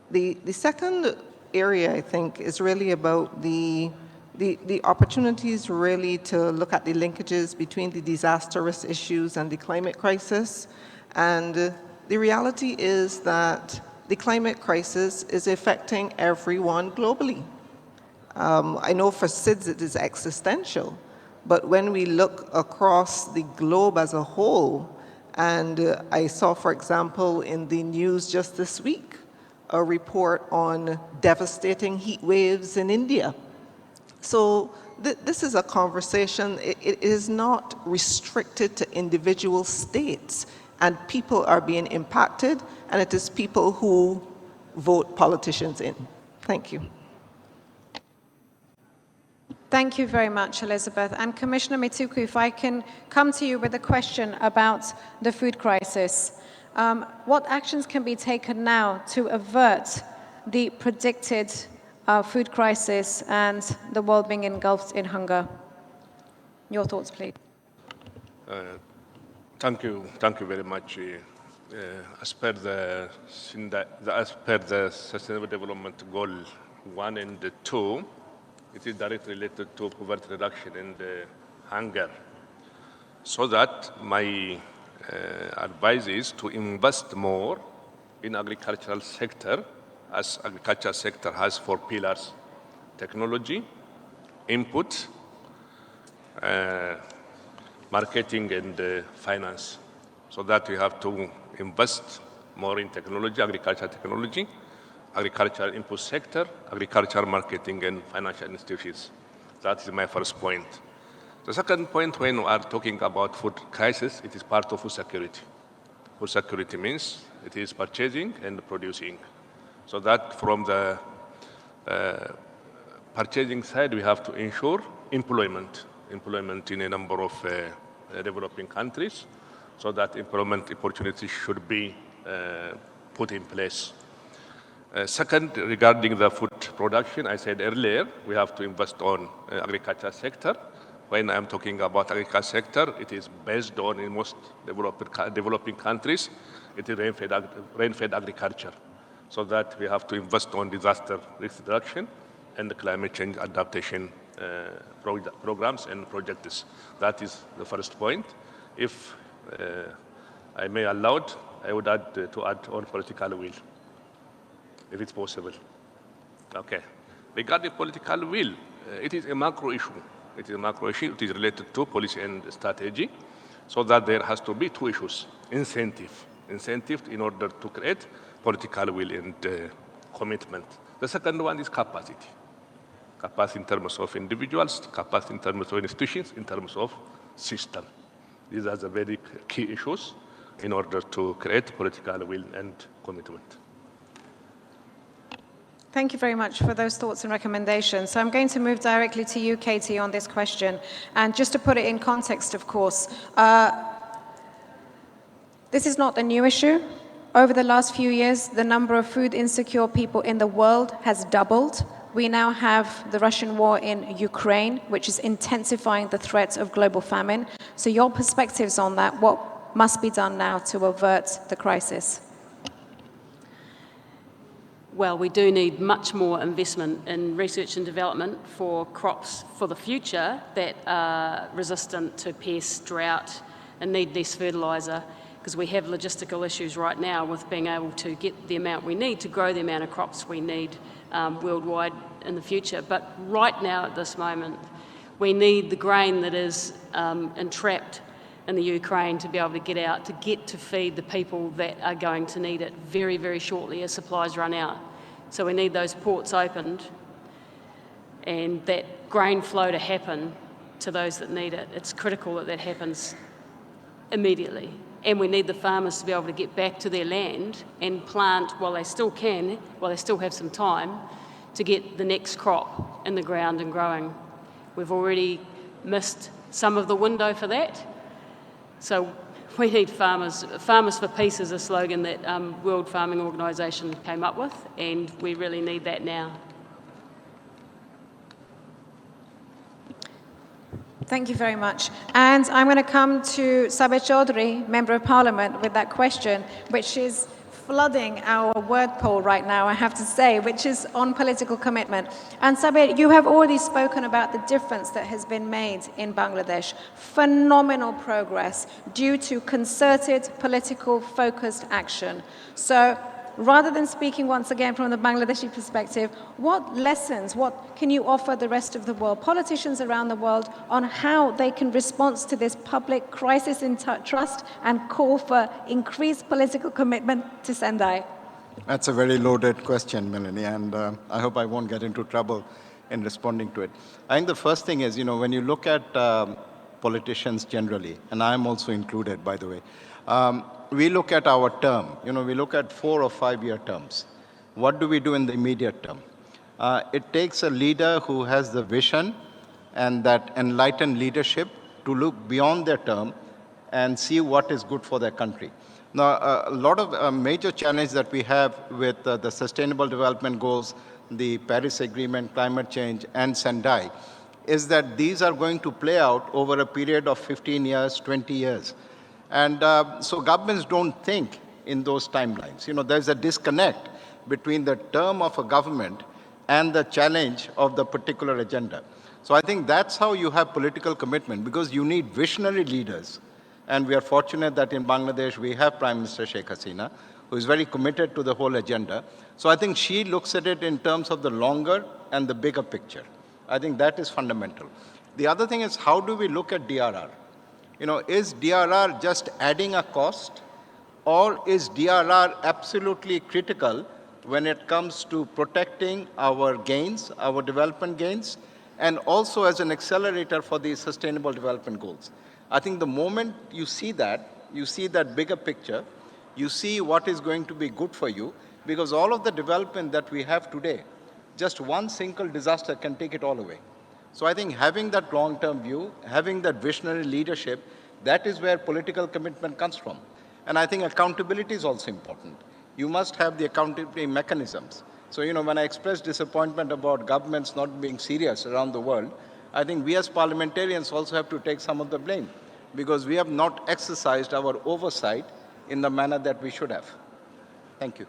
The second area, I think, is really about the opportunities really to look at the linkages between the disaster risk issues and the climate crisis. And the reality is that the climate crisis is affecting everyone globally. I know for SIDS it is existential, but when we look across the globe as a whole, and I saw, for example, in the news just this week, a report on devastating heat waves in India. So this is a conversation, it is not restricted to individual states, and people are being impacted, and it is people who vote politicians in. Thank you. Thank you very much, Elizabeth. And Commissioner Mituku, if I can come to you with a question about the food crisis. What actions can be taken now to avert the predicted food crisis and the world being engulfed in hunger? Your thoughts, please. Thank you very much. As per the Sustainable Development Goal 1 and 2, it is directly related to poverty reduction and hunger. So that my advice is to invest more in agricultural sector, as agricultural sector has 4 pillars: technology, input, marketing, and finance. So that we have to invest more in technology, agricultural technology, agricultural input sector, agricultural marketing, and financial institutions. That is my first point. The second point, when we are talking about food crisis, it is part of food security. Food security means it is purchasing and producing. So that from the purchasing side, we have to ensure employment in a number of developing countries, so that employment opportunities should be put in place. Second, regarding the food production, I said earlier, we have to invest on agriculture sector. When I'm talking about agriculture sector, it is based on, in most developing countries, it is rain-fed agriculture. So that we have to invest on disaster risk reduction and climate change adaptation programs and projects. That is the first point. If I may allow, I would add on political will, if it's possible. Okay. Regarding political will, it is a macro issue. It is a macro issue. It is related to policy and strategy, so that there has to be 2 issues: incentive in order to create political will and commitment. The second one is capacity. Capacity in terms of individuals, capacity in terms of institutions, in terms of system. These are the very key issues in order to create political will and commitment. Thank you very much for those thoughts and recommendations. So I'm going to move directly to you, Katie, on this question. And just to put it in context, of course, this is not a new issue. Over the last few years, the number of food insecure people in the world has doubled. We now have the Russian war in Ukraine, which is intensifying the threat of global famine. So your perspectives on that, what must be done now to avert the crisis? well, we do need much more investment in research and development for crops for the future that are resistant to pest, drought, and need less fertiliser, because we have logistical issues right now with being able to get the amount we need to grow the amount of crops we need worldwide in the future. But right now, at this moment, we need the grain that is entrapped in the Ukraine to be able to get out, to feed the people that are going to need it very, very shortly as supplies run out. So we need those ports opened and that grain flow to happen to those that need it. It's critical that that happens immediately. And we need the farmers to be able to get back to their land and plant while they still can, while they still have some time, to get the next crop in the ground and growing. We've already missed some of the window for that. So we need farmers. Farmers for Peace is a slogan that World Farming Organisation came up with, and we really need that now. Thank you very much. And I'm going to come to Saber Chaudhary, Member of Parliament, with that question, which is flooding our word pool right now, I have to say, which is on political commitment. And Saber, you have already spoken about the difference that has been made in Bangladesh. Phenomenal progress due to concerted, political, focused action. So rather than speaking once again from the Bangladeshi perspective, what lessons, what can you offer the rest of the world, politicians around the world, on how they can respond to this public crisis in trust and call for increased political commitment to Sendai? That's a very loaded question, Melanie, and I hope I won't get into trouble in responding to it. I think the first thing is, when you look at politicians generally, and I'm also included, by the way, we look at our term. We look at 4 or 5 year terms. What do we do in the immediate term? It takes a leader who has the vision and that enlightened leadership to look beyond their term and see what is good for their country. Now, a lot of major challenges that we have with the Sustainable Development Goals, the Paris Agreement, climate change, and Sendai, is that these are going to play out over a period of 15 years, 20 years. And so governments don't think in those timelines. There's a disconnect between the term of a government and the challenge of the particular agenda. So I think that's how you have political commitment, because you need visionary leaders. And we are fortunate that in Bangladesh we have Prime Minister Sheikh Hasina, who is very committed to the whole agenda. So I think she looks at it in terms of the longer and the bigger picture. I think that is fundamental. The other thing is, how do we look at DRR? Is DRR just adding a cost, or is DRR absolutely critical when it comes to protecting our gains, our development gains, and also as an accelerator for the Sustainable Development Goals? I think the moment you see that bigger picture, you see what is going to be good for you, because all of the development that we have today, just one single disaster can take it all away. So I think having that long-term view, having that visionary leadership, that is where political commitment comes from. And I think accountability is also important. You must have the accountability mechanisms. So, when I express disappointment about governments not being serious around the world, I think we as parliamentarians also have to take some of the blame, because we have not exercised our oversight in the manner that we should have. Thank you.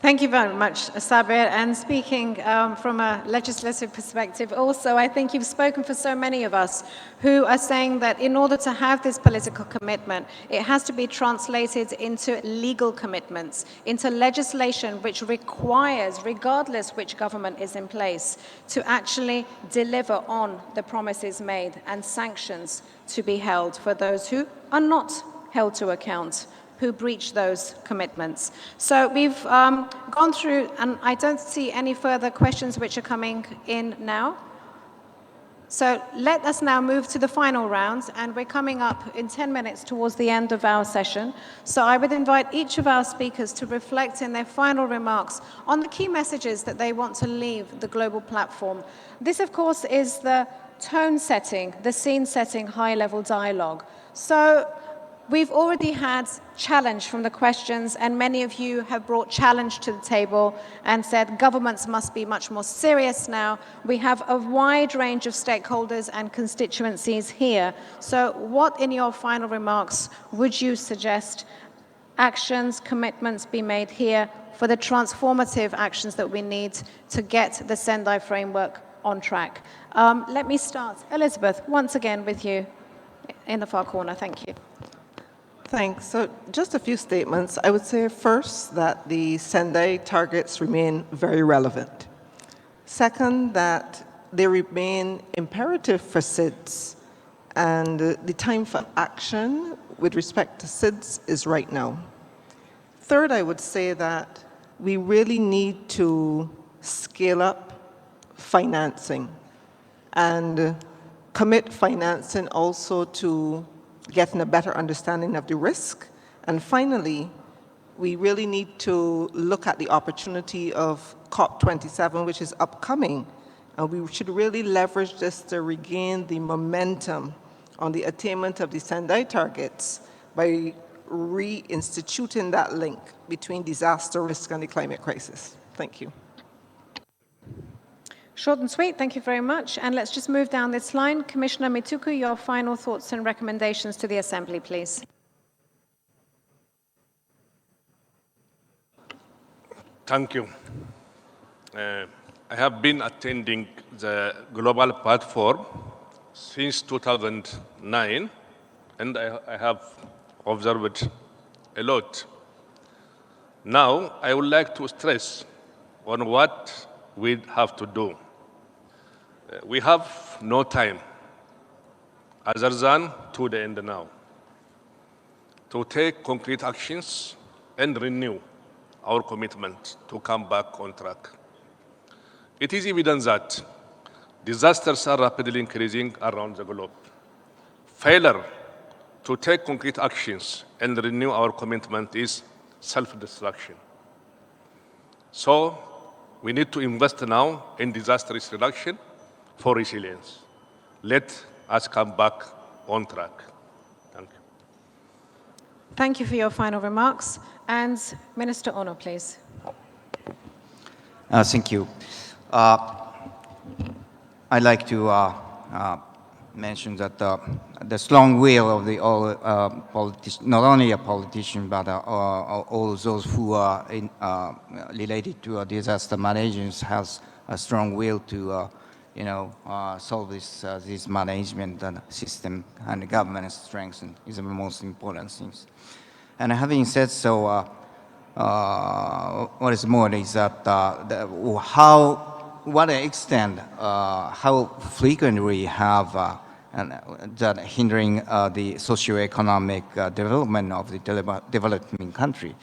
Thank you very much, Saber. And speaking from a legislative perspective also, I think you've spoken for so many of us who are saying that in order to have this political commitment, it has to be translated into legal commitments, into legislation which requires, regardless which government is in place, to actually deliver on the promises made and sanctions to be held for those who are not held to account, who breach those commitments. So we've gone through, and I don't see any further questions which are coming in now. So let us now move to the final round, and we're coming up in 10 minutes towards the end of our session. So I would invite each of our speakers to reflect in their final remarks on the key messages that they want to leave the global platform. This, of course, is the tone setting, the scene setting, high-level dialogue. So we've already had challenge from the questions, and many of you have brought challenge to the table and said governments must be much more serious now. We have a wide range of stakeholders and constituencies here. So what, in your final remarks, would you suggest actions, commitments be made here for the transformative actions that we need to get the Sendai Framework on track. Let me start. Elizabeth, once again with you in the far corner. Thank you. Thanks. So just a few statements. I would say first that the Sendai targets remain very relevant. Second, that they remain imperative for SIDS, and the time for action with respect to SIDS is right now. Third, I would say that we really need to scale up financing and commit financing also to getting a better understanding of the risk. And finally, we really need to look at the opportunity of COP27, which is upcoming. And we should really leverage this to regain the momentum on the attainment of the Sendai targets by reinstituting that link between disaster risk and the climate crisis. Thank you. Short and sweet, thank you very much. And let's just move down this line. Commissioner Mituku, your final thoughts and recommendations to the Assembly, please. Thank you. I have been attending the global platform since 2009, and I have observed a lot. Now, I would like to stress on what we have to do. We have no time other than to the end now to take concrete actions and renew our commitment to come back on track. It is evident that disasters are rapidly increasing around the globe. Failure to take concrete actions and renew our commitment is self-destruction. So we need to invest now in disaster risk reduction for resilience. Let us come back on track. Thank you. Thank you for your final remarks. And Minister Ono, please. Thank you. I'd like to mention that the strong will of the not only a politician, but all those who are related to disaster management has a strong will to solve this management system, and government strength is the most important things. And having said so, what is more is that what extent, how frequently we have that hindering the socioeconomic development of the developing country.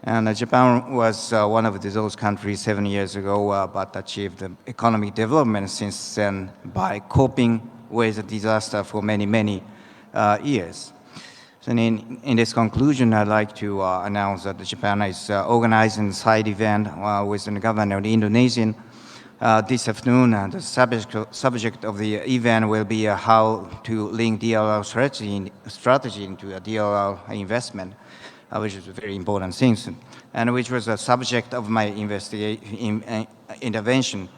And Japan was one of those countries 7 years ago, but achieved economic development since then by coping with the disaster for many, many years. So in this conclusion, I'd like to announce that Japan is organizing a side event with the governor of Indonesia this afternoon, and the subject of the event will be how to link DLR strategy into a DLR investment, which is a very important thing, and which was a subject of my intervention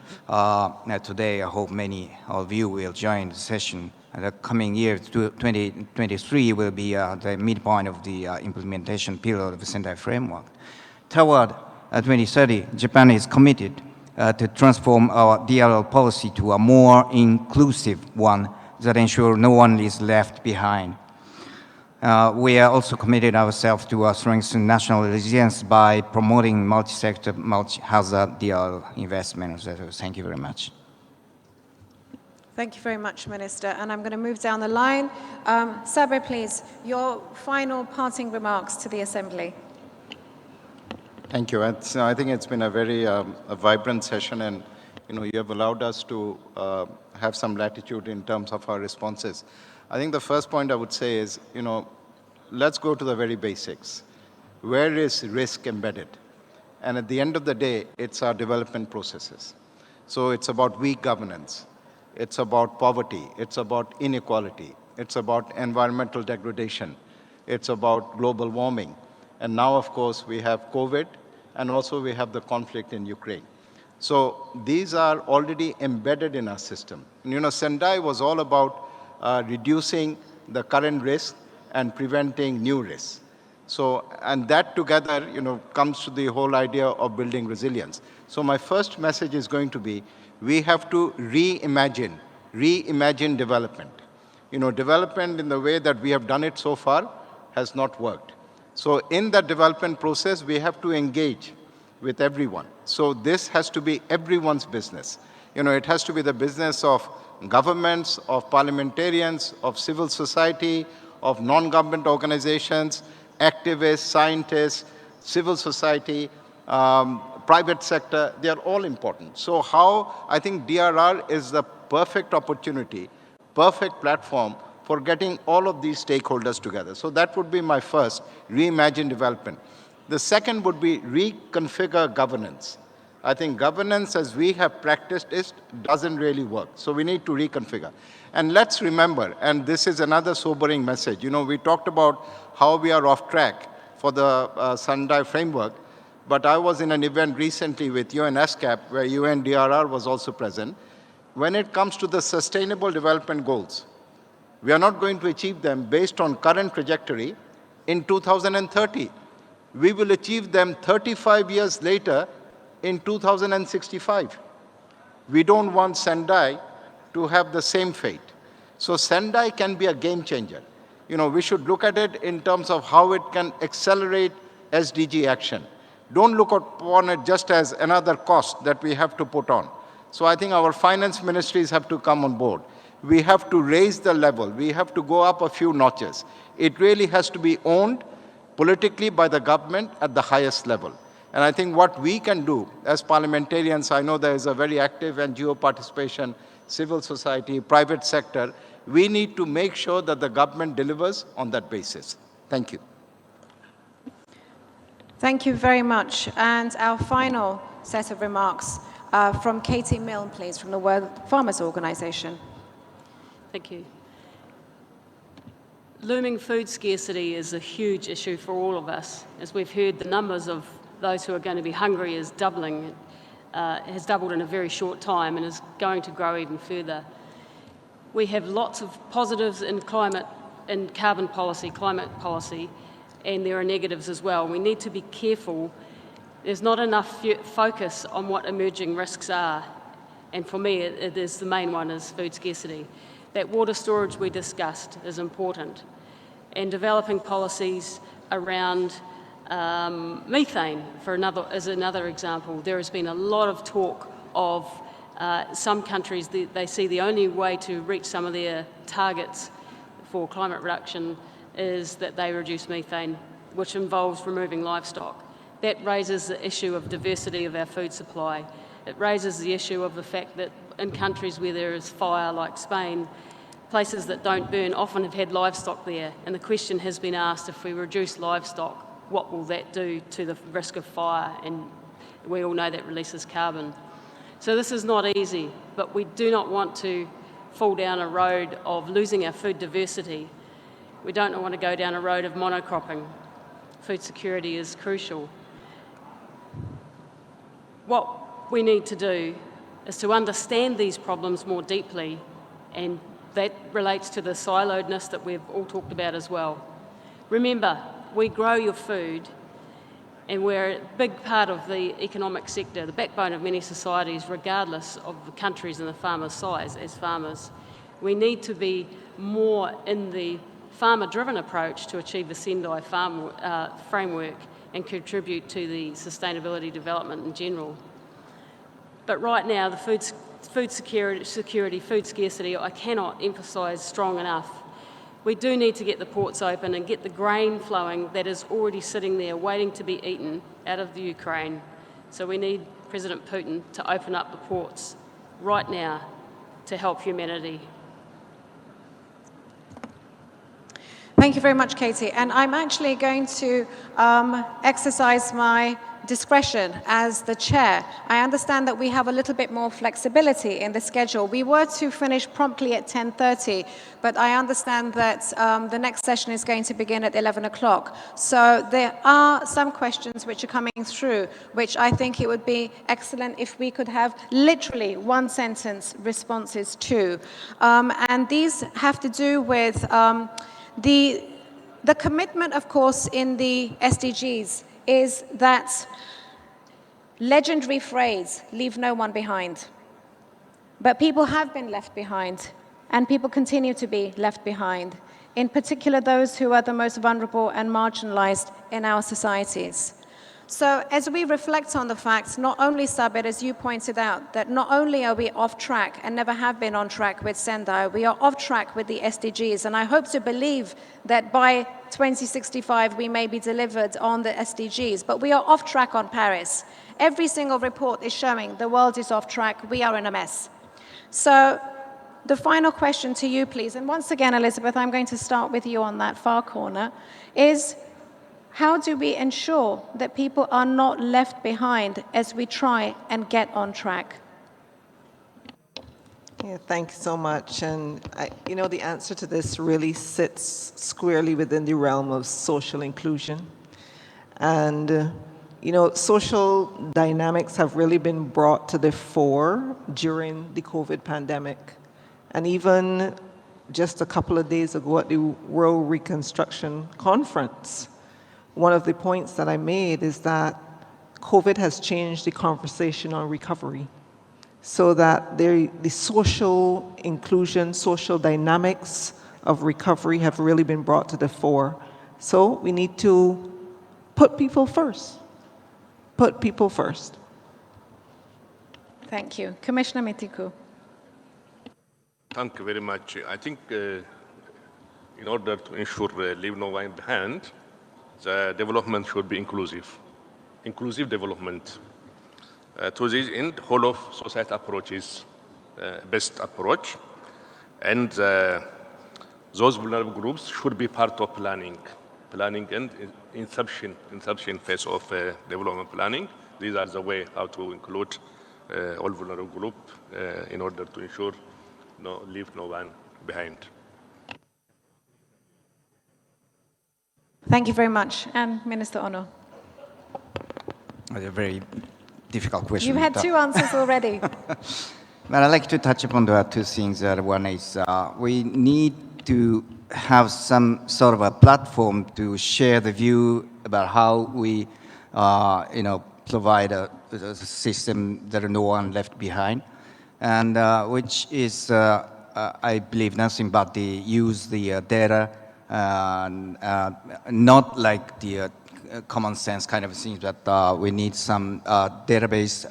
today. I hope many of you will join the session. The coming year, 2023, will be the midpoint of the implementation period of the Sendai Framework. Toward 2030, Japan is committed to transform our DLR policy to a more inclusive one that ensures no one is left behind. We are also committed ourselves to strengthen national resilience by promoting multi-sector, multi-hazard DLR investment. Thank you very much. Thank you very much, Minister. And I'm going to move down the line. Saber, please, your final parting remarks to the Assembly. Thank you. I think it's been a very vibrant session, and you have allowed us to have some latitude in terms of our responses. I think the first point I would say is, let's go to the very basics. Where is risk embedded? And at the end of the day, it's our development processes. So it's about weak governance. It's about poverty. It's about inequality. It's about environmental degradation. It's about global warming. And now, of course, we have COVID, and also we have the conflict in Ukraine. So these are already embedded in our system. And, Sendai was all about reducing the current risk and preventing new risks. So, and that together, comes to the whole idea of building resilience. So my first message is going to be, we have to reimagine development. Development in the way that we have done it so far has not worked. So in that development process, we have to engage with everyone. So this has to be everyone's business. It has to be the business of governments, of parliamentarians, of civil society, of non-government organizations, activists, scientists, civil society, private sector, they are all important. So how I think DRR is the perfect opportunity, perfect platform for getting all of these stakeholders together. So that would be my first, reimagine development. The second would be reconfigure governance. I think governance as we have practiced it doesn't really work. So we need to reconfigure. And let's remember, and this is another sobering message, we talked about how we are off track for the Sendai Framework, but I was in an event recently with UNSCAP where UNDRR was also present. When it comes to the Sustainable Development Goals, we are not going to achieve them based on current trajectory in 2030. We will achieve them 35 years later in 2065. We don't want Sendai to have the same fate. So Sendai can be a game changer. We should look at it in terms of how it can accelerate SDG action. Don't look upon it just as another cost that we have to put on. So I think our finance ministries have to come on board. We have to raise the level. We have to go up a few notches. It really has to be owned politically by the government at the highest level. And I think what we can do as parliamentarians, I know there is a very active NGO participation, civil society, private sector. We need to make sure that the government delivers on that basis. Thank you. Thank you very much. And our final set of remarks from Katie Milne, please, from the World Farmers Organization. Thank you. Looming food scarcity is a huge issue for all of us. As we've heard, the numbers of those who are going to be hungry is doubling. Has doubled in a very short time and is going to grow even further. We have lots of positives in climate and carbon policy, climate policy, and there are negatives as well. We need to be careful. There's not enough focus on what emerging risks are, and for me it is the main one is food scarcity. That water storage we discussed is important, and developing policies around methane is another example. There has been a lot of talk of some countries, they see the only way to reach some of their targets for climate reduction is that they reduce methane, which involves removing livestock. That raises the issue of diversity of our food supply. It raises the issue of the fact that in countries where there is fire, like Spain, places that don't burn often have had livestock there, and the question has been asked, if we reduce livestock, what will that do to the risk of fire? And we all know that releases carbon. So this is not easy, but we do not want to fall down a road of losing our food diversity. We don't want to go down a road of monocropping. Food security is crucial. What we need to do is to understand these problems more deeply, and that relates to the siloedness that we've all talked about as well. Remember, we grow your food, and we're a big part of the economic sector, the backbone of many societies, regardless of the countries and the farmers' size as farmers. We need to be more in the farmer-driven approach to achieve the Sendai Framework and contribute to the sustainability development in general. But right now, the food security, food scarcity, I cannot emphasise strong enough. We do need to get the ports open and get the grain flowing that is already sitting there waiting to be eaten out of the Ukraine. So we need President Putin to open up the ports right now to help humanity. Thank you very much, Katie. And I'm actually going to exercise my discretion as the chair. I understand that we have a little bit more flexibility in the schedule. We were to finish promptly at 10:30, but I understand that the next session is going to begin at 11 o'clock. So there are some questions which are coming through, which I think it would be excellent if we could have literally one-sentence responses to. And these have to do with the The commitment, of course, in the SDGs is that legendary phrase, leave no one behind. But people have been left behind, and people continue to be left behind, in particular those who are the most vulnerable and marginalized in our societies. So as we reflect on the fact, not only, Saber, as you pointed out, that not only are we off track and never have been on track with Sendai, we are off track with the SDGs. And I hope to believe that by 2065 we may be delivered on the SDGs, but we are off track on Paris. Every single report is showing the world is off track, we are in a mess. So the final question to you, please, and once again, Elizabeth, I'm going to start with you on that far corner, is how do we ensure that people are not left behind as we try and get on track? Yeah, thank you so much. And the answer to this really sits squarely within the realm of social inclusion. And social dynamics have really been brought to the fore during the COVID pandemic. And even just a couple of days ago at the World Reconstruction Conference, one of the points that I made is that COVID has changed the conversation on recovery, so that the social inclusion, social dynamics of recovery have really been brought to the fore. So we need to put people first. Put people first. Thank you. Commissioner Mitiku. Thank you very much. I think in order to ensure leave no one behind, the development should be inclusive development. To this end, whole of society approach is best approach, and those vulnerable groups should be part of planning and inception phase of development planning. These are the way how to include all vulnerable group in order to ensure leave no one behind. Thank you very much. And Minister Ono. A very difficult question. You've had two answers already. But I'd like to touch upon the two things. One is we need to have some sort of a platform to share the view about how we, provide a system that no one left behind, and which is, I believe, nothing but use the data, not like the common sense kind of things, but we need some database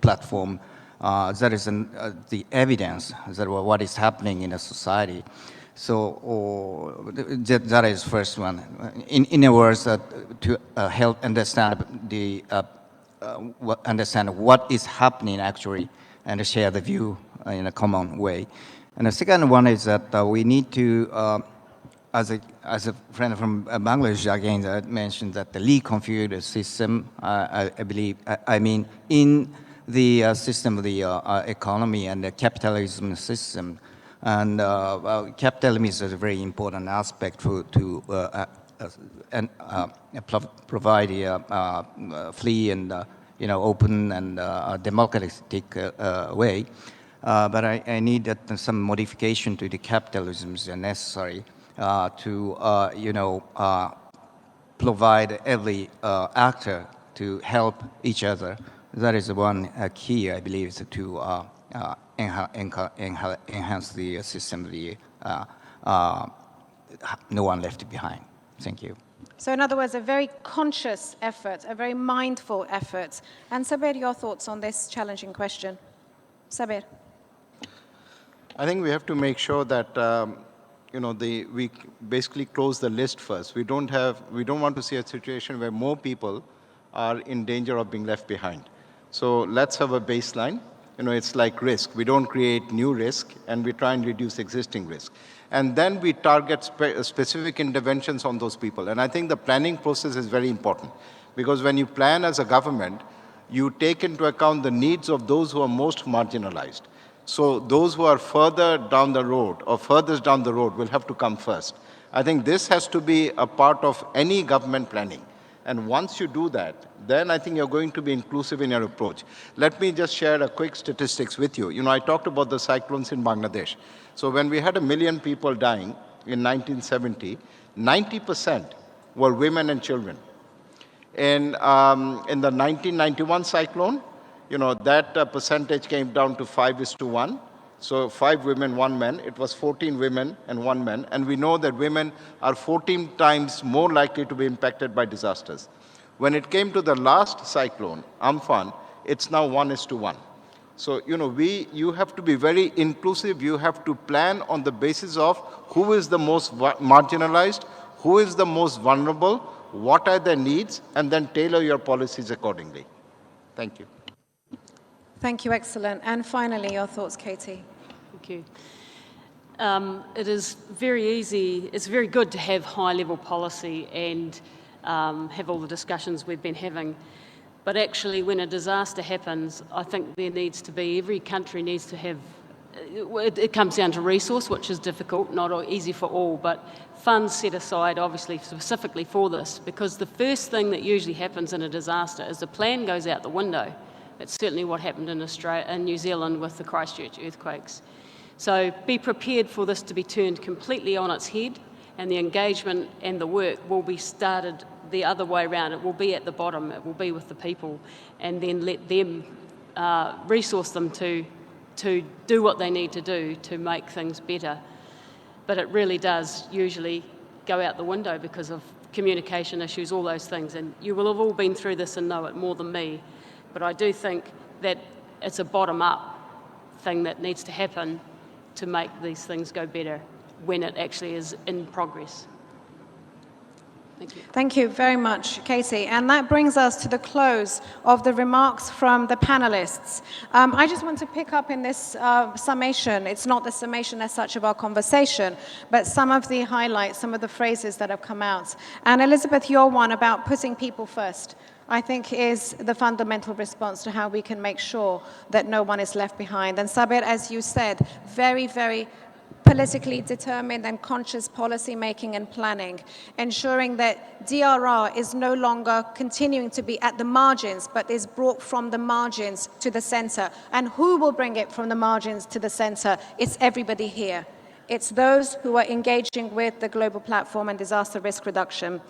platform that is the evidence that what is happening in a society. So that is first one. In other words, to help understand understand what is happening actually, and share the view in a common way. And the second one is that we need to, as a friend from Bangladesh again mentioned, that the reconfigure system, I believe, I mean, in the system of the economy and the capitalism system. And capitalism is a very important aspect to provide a free and open and democratic way. But I need that some modification to the capitalism is necessary to provide every actor to help each other. That is one key, I believe, is to enhance the system, no one left behind. Thank you. So in other words, a very conscious effort, a very mindful effort. And Saber, your thoughts on this challenging question? Saber. I think we have to make sure that we basically close the list first. We don't want to see a situation where more people are in danger of being left behind. So let's have a baseline. It's like risk. We don't create new risk, and we try and reduce existing risk. And then we target specific interventions on those people. And I think the planning process is very important, because when you plan as a government, you take into account the needs of those who are most marginalized. So those who are further down the road or furthest down the road will have to come first. I think this has to be a part of any government planning. And once you do that, then I think you're going to be inclusive in your approach. Let me just share a quick statistics with you. I talked about the cyclones in Bangladesh. So when we had 1 million people dying, in 1970, 90% were women and children. In the 1991 cyclone, that percentage came down to 5:1. So 5 women, 1 man. It was 14 women and 1 man. And we know that women are 14 times more likely to be impacted by disasters. When it came to the last cyclone, Amphan, it's now 1:1. So, you have to be very inclusive. You have to plan on the basis of who is the most marginalized, who is the most vulnerable, what are their needs, and then tailor your policies accordingly. Thank you. Thank you, excellent. And finally, your thoughts, Katie. Thank you. It is very easy, it's very good to have high-level policy and have all the discussions we've been having. But actually, when a disaster happens, I think there needs to be, every country needs to have, it comes down to resource, which is difficult, not easy for all, but funds set aside, obviously, specifically for this, because the first thing that usually happens in a disaster is the plan goes out the window. That's certainly what happened in Australia and New Zealand with the Christchurch earthquakes. So be prepared for this to be turned completely on its head, and the engagement and the work will be started the other way around. It will be at the bottom, it will be with the people, and then let them resource them to do what they need to do to make things better. But it really does usually go out the window because of communication issues, all those things, and you will have all been through this and know it more than me. But I do think that it's a bottom-up thing that needs to happen to make these things go better when it actually is in progress. Thank you. Thank you very much, Katie. And that brings us to the close of the remarks from the panelists. I just want to pick up in this summation. It's not the summation as such of our conversation, but some of the highlights, some of the phrases that have come out. And Elizabeth, your one about putting people first, I think is the fundamental response to how we can make sure that no one is left behind. And Saber, as you said, very, very politically determined and conscious policy making and planning, ensuring that DRR is no longer continuing to be at the margins, but is brought from the margins to the center. And who will bring it from the margins to the center? It's everybody here. It's those who are engaging with the global platform and disaster risk reduction.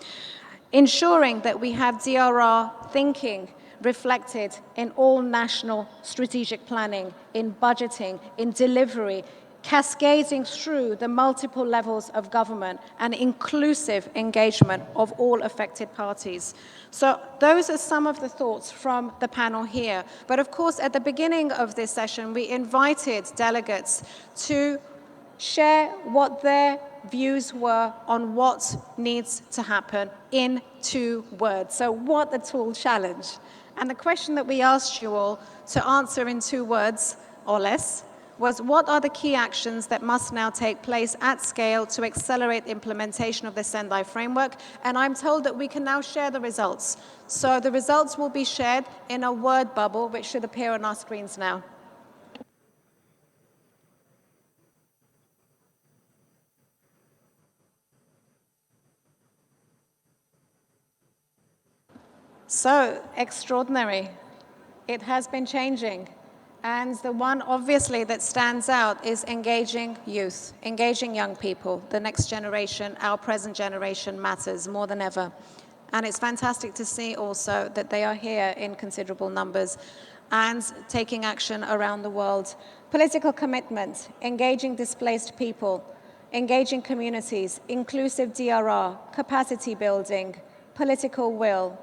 Ensuring that we have DRR thinking reflected in all national strategic planning, in budgeting, in delivery, cascading through the multiple levels of government and inclusive engagement of all affected parties. So those are some of the thoughts from the panel here. But of course, at the beginning of this session, we invited delegates to share what their views were on what needs to happen in 2 words. So what the tool challenge? And the question that we asked you all to answer in 2 words or less was, what are the key actions that must now take place at scale to accelerate the implementation of the Sendai Framework? And I'm told that we can now share the results. So the results will be shared in a word bubble, which should appear on our screens now. So, extraordinary. It has been changing. And the one, obviously, that stands out is engaging youth, engaging young people. The next generation, our present generation, matters more than ever. And it's fantastic to see also that they are here in considerable numbers and taking action around the world. Political commitment, engaging displaced people, engaging communities, inclusive DRR, capacity building, political will,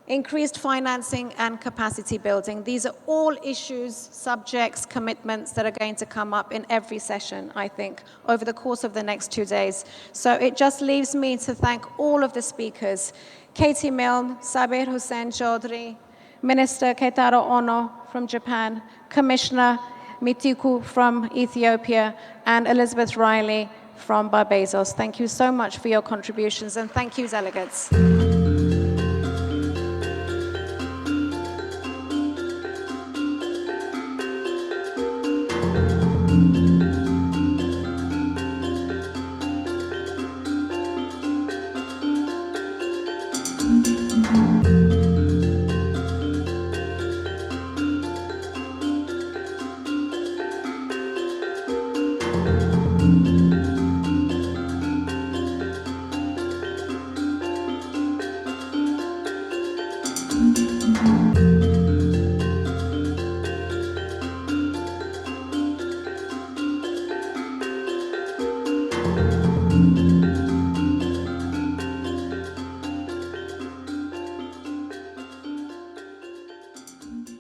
increased financing and capacity building. These are all issues, subjects, commitments that are going to come up in every session, I think, over the course of the next 2 days. So it just leaves me to thank all of the speakers, Katie Milne, Saber Hussein Chaudhary, Minister Keitaro Ono from Japan, Commissioner Mitiku from Ethiopia, and Elizabeth Riley from Barbados. Thank you so much for your contributions, and thank you, delegates. you.